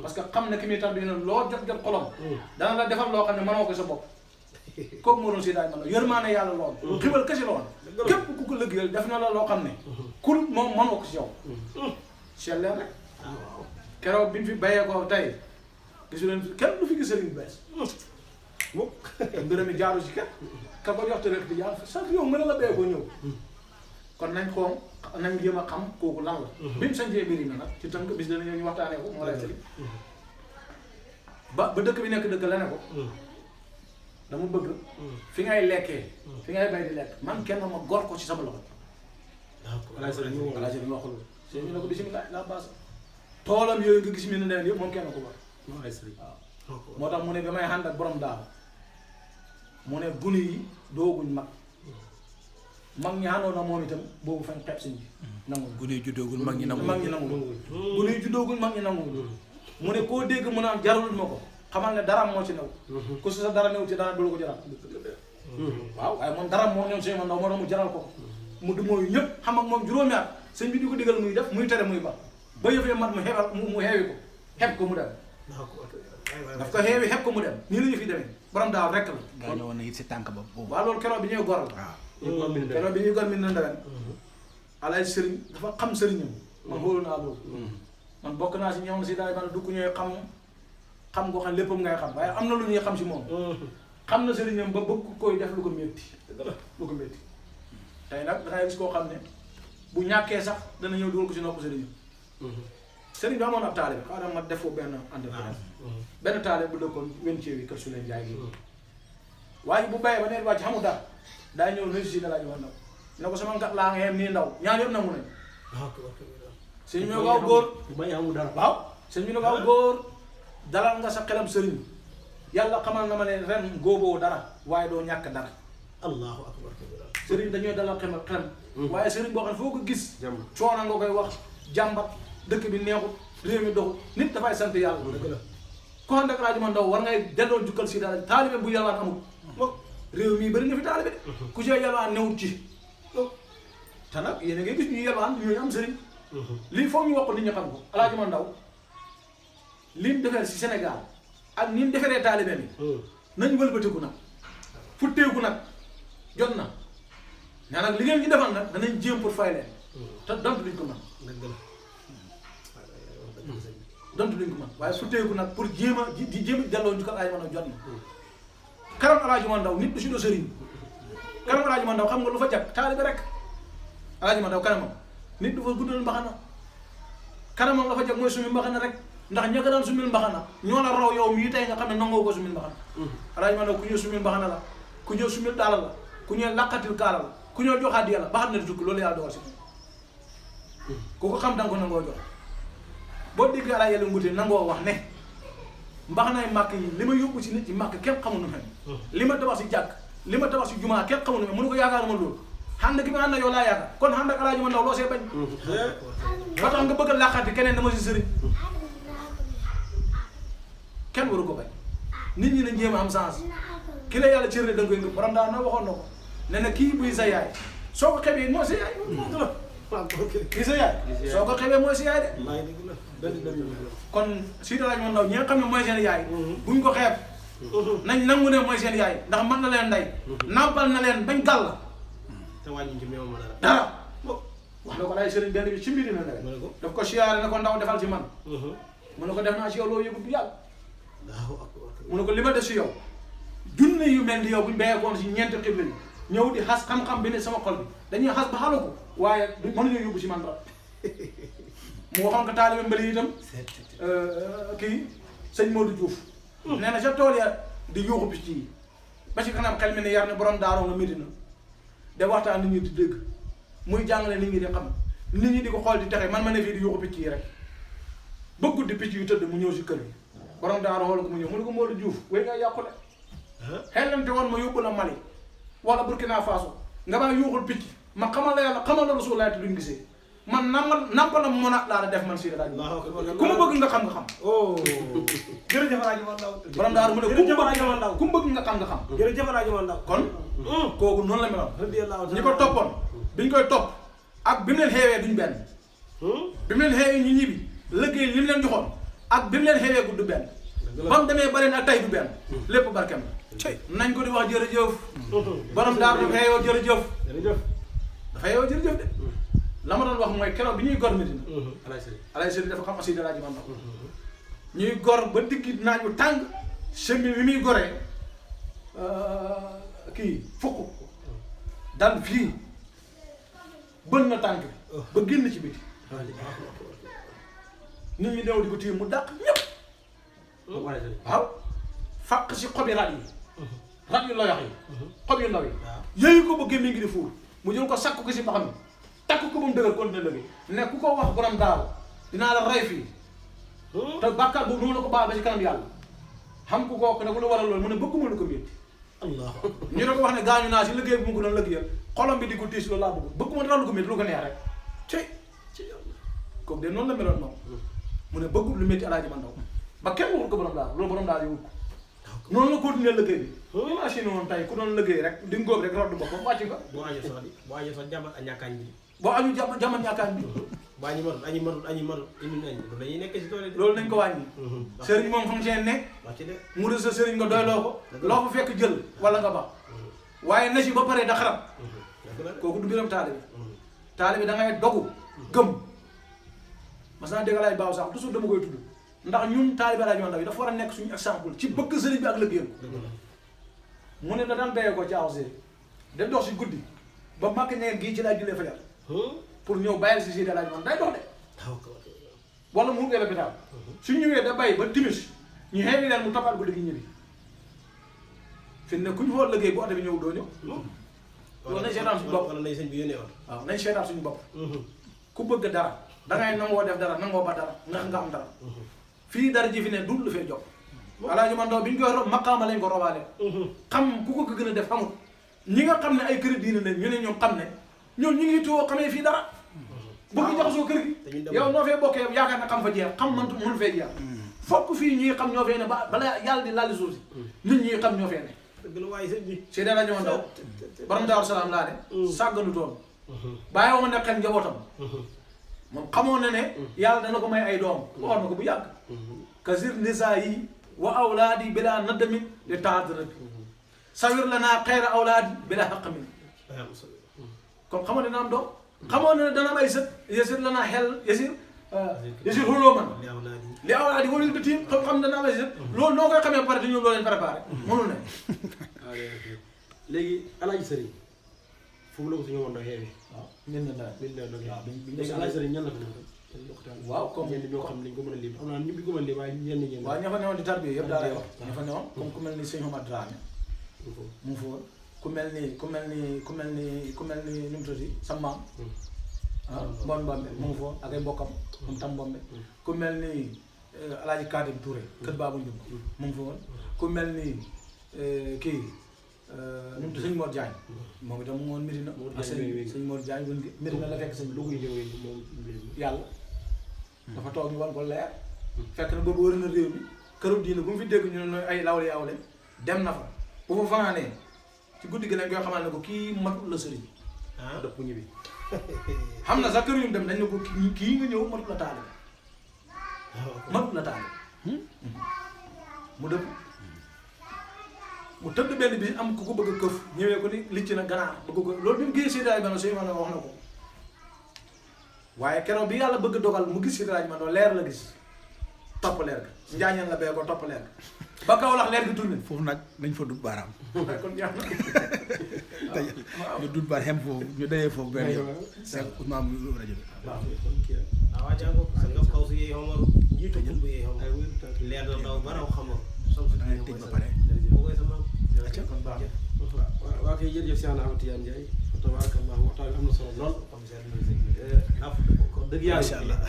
parce que xam ne ki muy tarbiya ne loo jot xolom dana la defal loo xam ne mënoo ko sa bopp kooku moo doon si daaj man la yërmaane yàlla lool xibal kese la woon képp ku ko liggéeyal def na la loo xam ne kul moom mënoo ko si yow seet leen rek keroog bi ñu fi bayee ko tey gisu leen kenn du fi gis sëriñ bu bees mbiram mi jaaru si kenn ka ko jox te rek di jaar sax yow mën na la bayee ko ñëw kon nañ xoom nañ jéem a xam kooku lan la bi mu sañcee mbiri na nag ci tënk bis dana ñëw ñu waxtaanee ko moo lay sëriñ ba dëkk bi nekk dëkk la ne ko dama bëgg fi ngay lekkee fi ngay bay di lekk man kenn ma gor ko ci sama loxo alaaj sëriñ waxul sëriñ ñu ne ko bisimilah la base toolam yooyu nga gis mi ne neen yëpp moom kenn ko war waaw moo tax mu ne ba may ànd ak borom daal mu ne gune yi dooguñ mag ñi àndoon na moom itam boobu fañ xeeb sëñ bi nangu gune yi juddoogul mag ñi nangu gune yi juddoogul mag ñi nangu mu ne koo dégg mu naan jarul ma ko xamal ne dara moo ci new ku si sa dara new ci dara du la ko jaral waaw waaye moom dara moo ñëw sëñ Mandaw moo tax mu jaral ko mu du mooyu ñëpp xam ak moom juróomi at sëñ bi di ko digal muy def muy tere muy ba ba yëfee mat mu xeebal mu xeewi ko xeeb ko mu dem daf ko xeewi xeeb ko mu dem nii la ñu fi demee borom daaw rek la gaa ñëwoon na it si tànk ba boobu waaw loolu keroog bi ñuy gor la keroog bi ñuy gor mi na ndawen alaay sëriñ dafa xam sëriñam man xoolu naa loolu man bokk naa si ñëw na si daay man du ko ñëwee xam ngoo xam léppam ngay xam waaye am na lu ñuy xam si moom xam na sëriñam ba bëgg koy def lu ko métti lu ko métti tey nag dangay gis koo xam ne bu ñàkkee sax dana ñëw dugal ko si nopp sëriñam sëriñ bi amoon ab taalibe xaaral ma def foofu benn entreprise benn taalibe bu dëkkoon Wénthie wi kër su leen jaay gi waaye bu bayee ba neen wàcc xamul dara daa ñëw nuyu si Alaaji Mandaw ne ko sama ngat laa nga yem nii ndaw ñaan yëpp nangu nañ sëñ bi ne ko waaw góor waaw sëñ bi ne ko waaw góor dalal nga sa xelam sëriñ yàlla xamal na ma ne ren góoboo dara waaye doo ñàkk dara allahu akbar sëriñ dañooy dalal xelam waaye sëriñ boo xam ne foo ko gis coono nga koy wax jàmbat dëkk bi neexut réew mi doxut nit dafay sant yàlla ko xam ne Alaaji Mandaw war ngay delloo jukkal si daal taalibe bu yàllaan amul réew mii bëri na fi taalibe de ku ci yàllaan newut ci te nag yéen a ngi gis ñu yàllaan ñooñu am sëriñ lii foog ñu wax ko nit ñi xam ko Alaaji Mandaw li mu defee si Sénégal ak ni mu defaree taalibe mi nañ wëlbatiku nag futteeku nag jot na mais nag li ngeen ñu defal nag danañ jéem pour fay leen te dont duñ ko mën dont duñ ko mën waaye futteeku nag pour jéem a delloo njukkal Alaaji Mandaw jot na karam Alaaji Mandaw nit du si do sëriñ kanam Alaaji Mandaw xam nga lu fa jag taalibe rek Alaaji Mandaw kanamam nit du fa guddal mbaxana kanamam la fa jag mooy sumil mbaxana rek ndax ña ko daan sumil mbaxana ñoo la raw yow mii tey nga xam ne nangoo ko sumil mbaxana Alaaji Mandaw ku ñëw sumil mbaxana la ku ñëw sumil daala la ku ñëw laqatil kaala la ku ñëw joxaat yàlla ba xam ne du tukki loolu yàlla dogal si ku ko xam danga ko nangoo jox boo déggee Alaaji Yàlla Ngouté nangoo wax ne mbaxanaay màkk yi li ma yóbbu ci nit ci màkk kenn xamul nu mel li ma tabax si jàkk li ma tabax si jumaa kenn xamul nu mel mënu ko yaakaar ma loolu xànd gi ma ànd yow laa yaakaar kon xànd ak Alaaji Mandaw loo see bañ ba tax nga bëgg a làqati keneen dama si sëriñ kenn waru ko bañ nit ñi nañ jéem a am sens ki la yàlla cër ne da nga koy ngëm borom daa na waxoon na ko ne na kii buy sa yaay soo ko xebee mooy sa yaay kii sa yaay soo ko xebee mooy sa yaay de kon Seydi Alaaji Mandaw ñi nga xam ne mooy seen yaay buñ ko xeeb nañ nangu ne mooy seen yaay ndax mën na leen ndey nàmpal na leen bañ gàll te wàññi ci meew ma dara wax na ko lay sëriñ benn bi ci mbiri na ne daf ko siyaare ne ko ndaw defal ci man mu ne ko def naa ci yow loo yëgut bu yàgg mu ne ko li ma def si yow junne yu mel ni yow buñ béyekoon si ñeenti xibla yi ñëw di xas xam-xam bi ne sama xol bi dañuy xas ba xalu ko waaye mënuñoo yóbbu si man dara mu waxoon ko taalibe mbali itam kii sëñ Modou Diouf nee na sa tool ya di yuuxu picc yi ba ci kanam xel mi ne yar ne borom daaroo nga Medina de waxtaan nit ñi di dégg muy jàngale nit ñi di xam nit ñi di ko xool di texe man ma ne fii di yuuxu picc yi rek ba guddi picc yu tëdd mu ñëw si kër gi borom daaroo xool ko mu ñëw mu ne ko Modou Diouf wéy nga yàqule xellante woon ma yóbbu la Mali wala Burkina Faso nga baa yuuxul picc ma xamal la yàlla xamal la Rasulullah te duñ gisee man nampala mën a laa la def man Seydi Alaaji Mandaw ku ma bëgg nga xam nga xam jërëjëf Alaaji Mandaw borom daaru mu ne ku ma bëgg nga xam nga xam jërëjëf Alaaji Mandaw kon kooku noonu la meloon ñi ko toppoon biñ koy topp ak bi mu leen xeewee duñ benn bi mu leen xeewee ñu ñibbi liggéey li mu leen joxoon ak bi mu leen xeewee gudd benn ba mu demee bare ak tey du benn lépp barkem la nañ ko di wax jërëjëf borom daaru dafa xeewoo jërëjëf dafa xeewoo jërëjëf de la ma doon wax mooy keroog bi ñuy gor Medina Alaaji Sëriñ dafa xam Seydi Alaaji Mandaw ñuy gor ba diggi naaj wu tàng semi bi muy goree kii fukk dal fii bën na tànk ba génn ci biti nit ñi dew di ko téye mu dàq ñëpp waaw fàq si xobi rat yi rat yu loyox yi xob yu ndaw yi yooyu ko bëggee mi ngi di fuur mu jël ko sakk ko si mbaxam takk ko ba mu dëgër continué léegi ne ku ko wax borom daaw dinaa la rey fii te bàkkaar boobu noonu la ko baax ba ci kanam yàlla xam ku kooku ne bu lu waral loolu mu ne bëgguma lu ko métti ñu ne ko wax ne gaañu naa si liggéey bi mu ko doon liggéeyal xolam bi di ko tiis loolu laa bëgg bëgguma dara lu ko métti lu ko neex rek ci kooku de noonu la meloon moom mu ne bëggul lu métti Alaaji Mandaw ba kenn waxul ko borom daal loolu borom daal yowul ko noonu la continué liggéey bi imagine woon tey ku doon liggéey rek di ngóob rek roddu boppam wàcc nga boo añee sax jamal a ñàkkaañ bi boo añu jaman ñàkkaan bi boo añi marul indi nañ loolu dañuy nekk si tool loolu nañ ko wàññi sëriñ moom xam seen nekk wax ci de mu de sa sëriñ nga doyloo ko loo ko fekk jël wala nga ba waaye na si ba pare da xarab kooku du biram taalibe bi da ngay dogu gëm mas naa dégg Alaaji Baaw sax toujours dama koy tudd ndax ñun taalibe Alaaji Mandaw yi dafa war a nekk suñu exemple ci bëgg sëriñ bi ak liggéeyam mu ne da daan béyee ko ci aw séeri da dox si guddi ba màkk ñeen gii ci laay jullee fajar pour ñëw bàyyil si Seydi Alaaji Mandaw day dox de wala mu ngi l'hôpital su ñëwee da bàyyi ba timis ñu xeewi leen mu toppaat guddi gi ñibbi fi ne ku ñu xool liggéey bu oto bi ñëw doo ñëw loolu nañ seetaan suñu bopp wala nañ sëñ bi yónnee woon waaw nañ seetaan suñu bopp ku bëgg dara dangay nangoo def dara nangoo ba dara nga am dara fii dara ji fi ne dul lu fee jox Alaaji Mandaw bi ñu koy rob maqaama lañ ko robaale xam ku ko gën a def xamul ñi nga xam ne ay kër diine lañ ñu ne ñoom xam ne ñoom ñu ngi tuwoo xamee fii dara bëgg jaxasoo kër gi yow noo fee bokkee yaakaar na xam fa jeex xam mënu fee jeex fokk fii ñii xam ñoo fee ne ba bala yàlla di lalli suuf si nit ñi xam ñoo fee ne dëgg la waaye sëñ bi Seydi Alaaji Mandaw borom Daaru Salaam laa ne sàgganu toon bàyyi woon ne xel njabootam moom xamoon na ne yàlla dana ko may ay doom waxoon na ko bu yàgg kasir nisaa yi wa awlaadi bila nadamin li taadrat sawir la naa xayra awlaadi bila xaqamin kon xamoon ne dana am doom xamoon ne dana am ay sët yasir la naa xel yasir xuloo man li awlaadi wala da tiim xam dana am ay sët loolu noo koy xamee pare te ñoom loo leen préparé mënul ne léegi Alaaji Sëriñ foofu la ko suñu woon xeewee. waaw min na nawet. waaw biñ léegi alaaj sëriñ ñan la fa nekk. waaw comme ñenn ñoo xam ne dañ ko mën a lim xam naa ñu bi ko mën a lim waaye ñenn ñi. waaw ña fa newoon di tarbiya yëpp daa lay wax ña fa newoon comme ku mel ni sëñ Omar Dramé mu ngi fa woon ku mel ni nu mu tuddati sa maam Mbon Mbambe mu ngi fa woon ak ay mbokkam moom tam Mbombe ku mel ni Alaaji Kadim Touré kër Babou Ndioum mu ngi fa woon ku mel ni kii nu mu tudd sëñ Mor Diagne moom itam mu ngi woon Medina sëñ Mor Diagne woon Medina la fekk sëñ lu koy jëwee moom yàlla dafa toog ñu wan ko leer fekk na boobu wër na réew mi këru diine bu mu fi dégg ñu ne nooy ay lawle yawle dem na fa bu fa fanaanee ci guddi gi lañ koy xamal ne ko kii matul la sëriñ dëpp ñibbi xam na sax kër yu dem dañ ne ko kii nga ñëw matul la taalibe matul la taalibe mu dëpp mu tëdd benn bi am ku ko bëgg a këf ñëwee ko ni licc na ganaar bëgg ko loolu bi mu gisee Seydi Hadji Malick suñu wax na ko waaye keroog bi yàlla bëgg dogal mu gis Seydi Hadji Malick leer la gis topp leer ga njaañeen la bee ko topp leer ga ba Kaolack leer gi tourné foofu nag dañ fa dut baaraam kon ñaax na ñu dut baar xem foofu ñu dayee foofu benn yoon c'est maam rajo bi awa jango nga kaw si yeey xomar jiitu bu yeey xomar leer na daw baraw xamar som si dangay tëj ba pare mo koy sama kon baax waa kay jërëjëf Cheikh Ahmed Tidiane Ndiaye tabarakallah waxtaan bi am na solo lool dëgg yàlla macha allah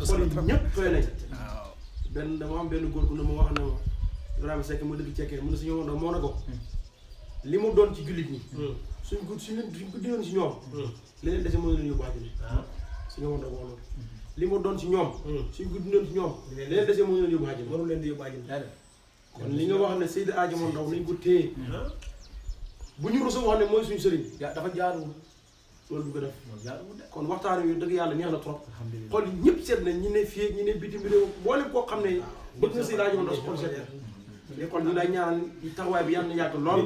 xol yi ñëpp tooy nañ waaw benn dama am benn góor gu ne ma wax ne ma Ibrahima Seck ma dëgg cekkee mu ne suñu woon moo ne ko li mu doon ci jullit ñi suñ ko diyoon si ñoom leneen dese mooy leen yóbbu àjjana suñu woon moo loolu li mu doon si ñoom suñ ko diyoon si ñoom leneen dese mooy leen yóbbu àjjana waru leen di yóbbu àjjana kon li nga wax ne Seydi Hadji Ndaw nañ ko téye bu ñu rusa wax ne mooy suñu sëriñ dafa jaaruwul loolu du ko def jaaruwul de kon waxtaan wi dëgg yàlla neex na trop xool ñëpp seet nañ ñi ne fii ñi ne bitim réew mboolem koo xam ne bëgg na Seydi Hadji Ndaw sa xol seet na kon ñu lay ñaanal taxawaay bi yàlla na yàgg lool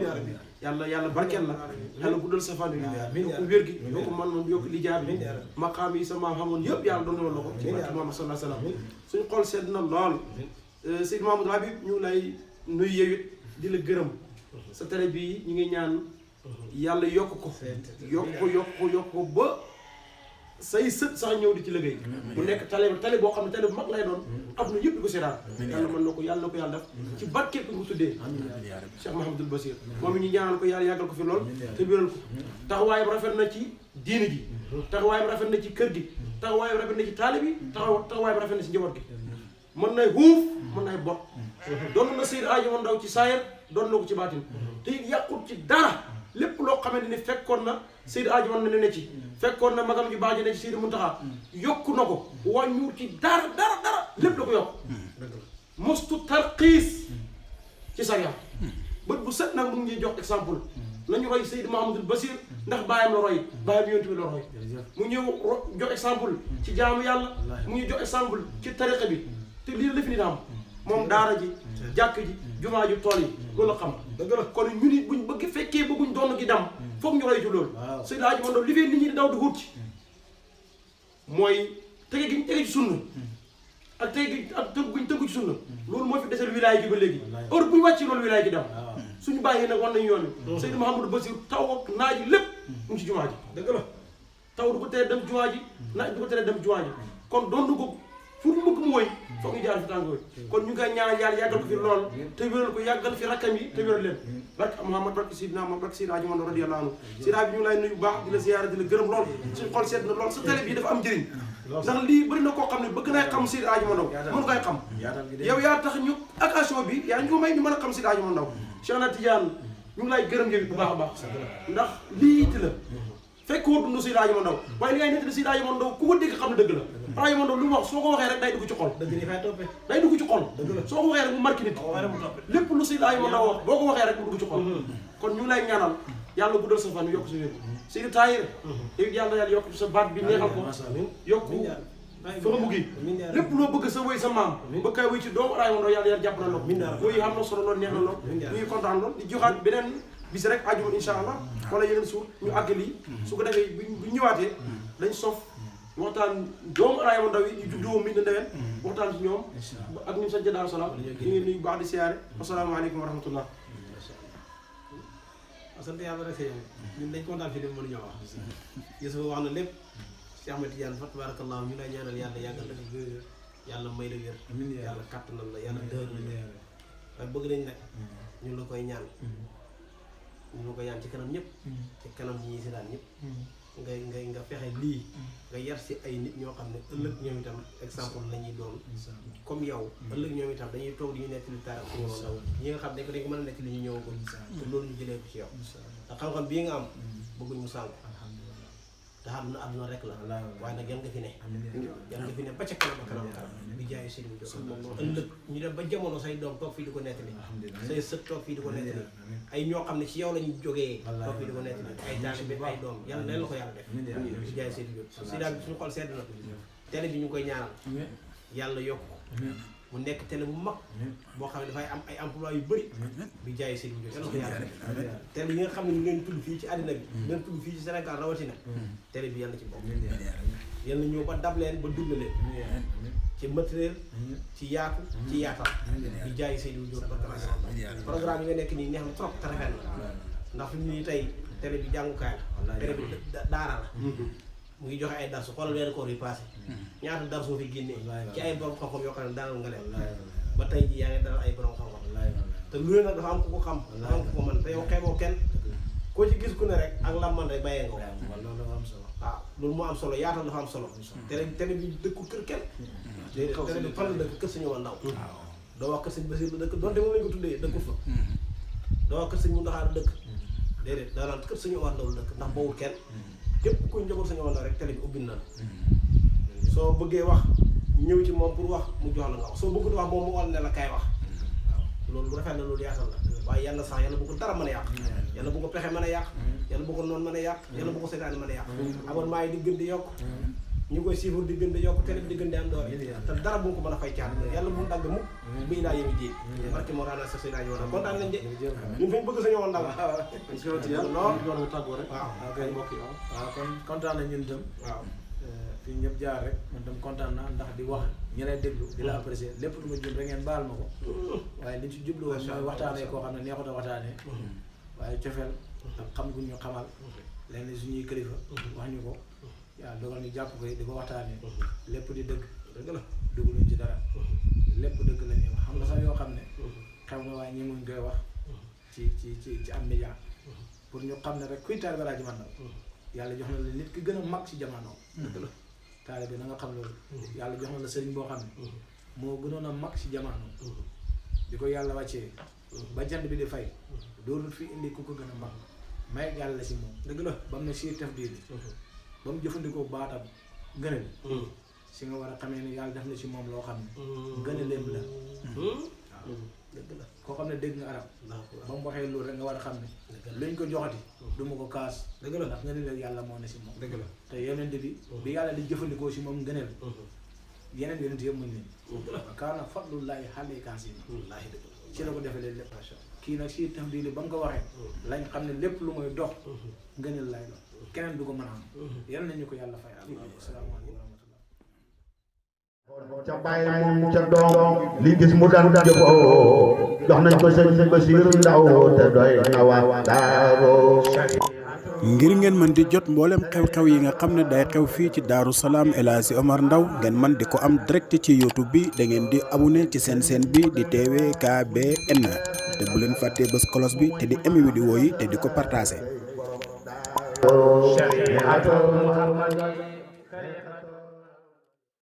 yàlla barkeel la yàlla guddal sa fan yi yokk wér gi yokk man moom yokk lijaa bi maqaam yi sa maam xamoon yëpp yàlla doon na la ko ci barke Muhammad sallallahu alayhi wa sallam suñu xol seet na lool Seydi Mahamadou Habib ñu lay nuyu yow it di la gërëm sa télé bii ñu ngi ñaan yàlla yokk ko ba say sët sax ñëw di ci liggéey bu nekk télé boo xam ne télé bu mag lay doon am na yëpp di ko seetaan yàlla mën na ko yàlla def ci barkeel ko nga tuddee Cheikh Mahamadou Bassir moom it ñu ñaanal ko yàlla yàggal ko fi lool te biral ko taxawaayam rafet na ci diini ji taxawaayam rafet na ci kër gi taxawaayam rafet na ci taalib yi taxawaayam rafet na ci njaboot gi mën nay xuuf mën nay bot doon na Seydi Hadji Ndaw ci saayir doon na ko ci baatin te yàqul ci dara lépp loo xamante ni fekkoon na Seydi Hadji Ndaw ne ci fekkoon na magam ji baaji ne ci Seydi Muntaxa yokku na ko wàññiwul ci dara lépp la ko yokk mostu tarxiis ci sariya bët bu set nag mu ngi jox exemple nañu roy Seydi Mahamadou Bassir ndax baayam la roy baayam yonent bi la roy mu ñëw jox exemple ci jaamu yàlla mu ngi jox exemple ci tariqa bi te lii la fi nit am moom daara ji jàkk ji jumaa ji tool yi loolu la xam dëgg la kon ñu ni buñ bëgg fekkee bëgguñ doon gi dem foog ñu roy ci loolu Seydi Hadji Ndaw li fee nit ñi di daw di wut ci mooy tege gi ñu tege ci sunna ak tege gi ak tëgguñ tëggu ci sunna loolu moo fi desal wilaaya gi ba léegi heure bu ñu wàcc loolu wilaaya gi dem suñu bàyyee nag war nañu yoon wi Seydi Mahamadou Bassir taw ak naaj lépp mu ngi ci jumaa ji dëgg la taw du ko tere dem jumaa ji naaj du ko tere dem jumaa ji kon doon du ko fu mu bëgg mu woy foog ñu jaar fi tàngooy kon ñu ngi koy ñaanal yàlla yàggal ko fi lool te wéral ko yàggal fi rakkam yi te wéral leen barke Muhammad barke Sidina Muhammad barke Seydi Hadji Ndaw radiyallahu anhu Seydi bi ñu ngi lay nuyu bu baax di la ziyaara di la gërëm lool suñu xol seet na lool sa télé bi dafa am njëriñ ndax lii bëri na koo xam ne bëgg naa xam Seydi Hadji Ndaw mënu koy xam yow yaa tax ñu occasion bi yaa ñu ko may ñu mën a xam Seydi Hadji Ndaw Cheikh Ahmed Tidiane ñu ngi lay gërëm yow bu baax a baax ndax lii it la fekk woo dund Seydi Hadji Ndaw waaye li ngay nekk Seydi Hadji Ndaw ku ko dégg xam ne dëgg la Hadji Ndaw lu mu wax soo ko waxee rek day dugg ci xol day dugg ci xol soo ko waxee rek mu marqué nit lépp lu Seydi Hadji Ndaw wax boo ko waxee rek mu dugg ci xol kon ñu ngi lay ñaanal yàlla guddal sa fan yokk sa wér Seydi Tahir yàlla yokk sa baat bi neexal ko yokk fa nga buggi lépp loo bëgg sa wéy sa maam ba kay wéy ci doomu Hadji Ndaw yàlla jàpp na lool wéy xam na solo lool neex na lool ñu ngi kontaan lool di joxaat beneen bis rek àjjuma insha allah wala yeneen suur ñu àgg lii su ko defee bu ñëwaatee dañ sof waxtaan doomu Hadji Ndaw yi ñu juddoo Médina Ndewen waxtaan ci ñoom ak ñu sañ ca Daaru Salaam ñu ngi nuyu baax di siyaare asalaamaaleykum wa rahmatullah sant yàlla rek sëñ ñun dañ kontaan fii de mënu ñoo wax Yusufa wax na lépp Cheikh Ahmed Tidiane fa tabarakallah ñu lay ñaanal yàlla yàggal la yàlla may la wér yàlla kàttanal la yàlla dëgër la waaye bëgg nañ nag ñu la koy ñaan ñu la koy ñaan ci kanam ñëpp ci kanam ñi si daan ñëpp nga fexe lii nga yar si ay nit ñoo xam ne ëllëg ñoom itam exemple la ñuy doon comme yow ëllëg ñoom itam dañuy toog di ñu nekk li taarix suñu woon ndaw ñi nga xam ne dañ ko mën a nekk li ñu ñëwagul te loolu ñu jëlee ko ci yow te xam-xam bii nga am bëgguñ mu sànq te àdduna rek la waaye nag yan nga fi ne yan nga fi ne ba ca kanam a kanam bi jaayu sëriñ bi ëllëg ñu dem ba jamono say doom toog fii di ko nettali say sët toog fii di ko nettali ay ñoo xam ne ci yow lañu jógee toog fii di ko nettali ay taalibe ay doom yàlla leen la ko yàlla def bi jaayu sëriñ bi si daal suñu xol sedd na télé bi ñu ngi koy ñaanal yàlla yokk mu nekk télé bu mag boo xam ne dafay am ay emploi yu bëri bi jaay seen bi yàlla ko yàlla télé yi nga xam ne ñu leen tudd fii ci àddina bi leen tudd fii ci Sénégal rawatina télé bi yàlla ci bokk yàlla ñëw ba dab leen ba double leen ci matériel ci yaatu ci yaatal bi jaay seen bi jóor ba programme yi nga nekk nii neex na trop te rafet na ndax fi mu nii tey télé bi jàngukaay la télé bi daara la mu ngi joxe ay darsu xoolal weeru koor yi passé ñaata darsu fi génnee ci ay borom xam-xam yoo xam ne daanal nga leen ba tey ji yaa ngi dalal ay borom xam-xam te lu ne nag dafa am ku ko xam dafa am ku ko mën te yow xeeboo kenn koo ci gis ku ne rek ak lam man rek bàyyee nga waaw loolu moo am solo yaatal dafa am solo télé bi dëkku kër kenn télé bi fan la dëkk kër Sëñ Omar Ndaw doo wax kër Sëñ Basiir la dëkk donte moom lañ ko tuddee dëkku fa doo wax kër Sëñ Muntaxa la dëkk déedéet daa naan kër Sëñ Omar Ndaw la dëkk ndax bawul kenn képp kuy njaboot Sëñ Omar Ndaw rek télé bi ubbil na la soo bëggee wax ñëw ci moom pour wax mu jox la nga wax soo bëggul wax moom mu wal ne la kaay wax loolu lu rafet la loolu yaatal la waaye yàlla sax yàlla bu ko dara mën a yàq yàlla bu ko pexe mën a yàq yàlla bu ko noonu mën a yàq yàlla bu ko seytaane mën a yàq abonnement yi di gën di yokk ñu koy suivre di gën di yokk télé bi di gën di am doole te dara bu ko mën a fay caat yàlla bu mu dagg mukk bii laa yëmi jéeg barke moo daana sa sey daa ñëw kontaan nañ de ñun fañ bëgg Sëñ Omar Ndaw loolu tàggoo rek waaw kay mbokk yi waaw kon kontaan nañ ñun itam waaw fii ñëpp jaar rek man tam kontaan naa ndax di wax ñi lay déglu di la apprécier lépp lu ma jub rek ngeen baal ma ko waaye liñ ci jublu woon mooy waxtaanee koo xam ne neexut a waxtaanee waaye cofeel ak xam gu ñu xamal lenn suñuy kilifa wax ñu ko yaa dogal ñu jàpp ko di ko waxtaanee lépp di dëgg la duguluñ ci dara lépp dëgg la ñuy wax xam nga sax yoo xam ne xew na waaye ñi muñ koy wax ci am média pour ñu xam ne rek kuy taalibe Alaaji Omar Ndaw yàlla jox na la nit ki gën a mag ci jamono dëgg la taalibe na nga xam loolu yàlla jox na la sëriñ boo xam ne moo gënoon a mag ci jamono di ko yàlla wàccee ba jant bi di fay doonul fi indi ku ko gën a mag may yàlla la si moom dëgg la ba mu ne siir taf diini ba mu jëfandikoo baatam ngëneel si nga war a xamee ne yàlla def na si moom loo xam ne ngëneeleem la waaw dëgg la koo xam ne dégg nga arab ba mu waxee loolu rek nga war a xam ne luñ ko joxati du ma ko kaas dëgg la ndax ngëneel yàlla moo ne si moom dëgg la te yonent bi yàlla di jëfandikoo si moom ngëneel yeneen yonent yëpp muñ leen kaana fadlullaahi alayka aziima ci la ko defee leen lépp kii nag si tam diili ba mu ko waxee lañ xam ne lépp lu mooy dox ngëneel lay doon keneen du ko mën a am yal nañu ko yàlla fay asalaamaaleykum ca bàyyi moom ca doom li gis mu daan jëfoo jox nañ ko Sëñ Basiiru Ndaw te doy na waa Daaru ngir ngeen mën di jot mboolem xew-xew yi nga xam ne day xew fii ci Daaru Salaam El Hadji Omar Ndaw ngeen mën di ko am direct ci YouTube bi da ngeen di abonné ci seen bi di TVKBN te bu leen fàttee bës cloche bi te di aimer vidéo yi te di ko partagé.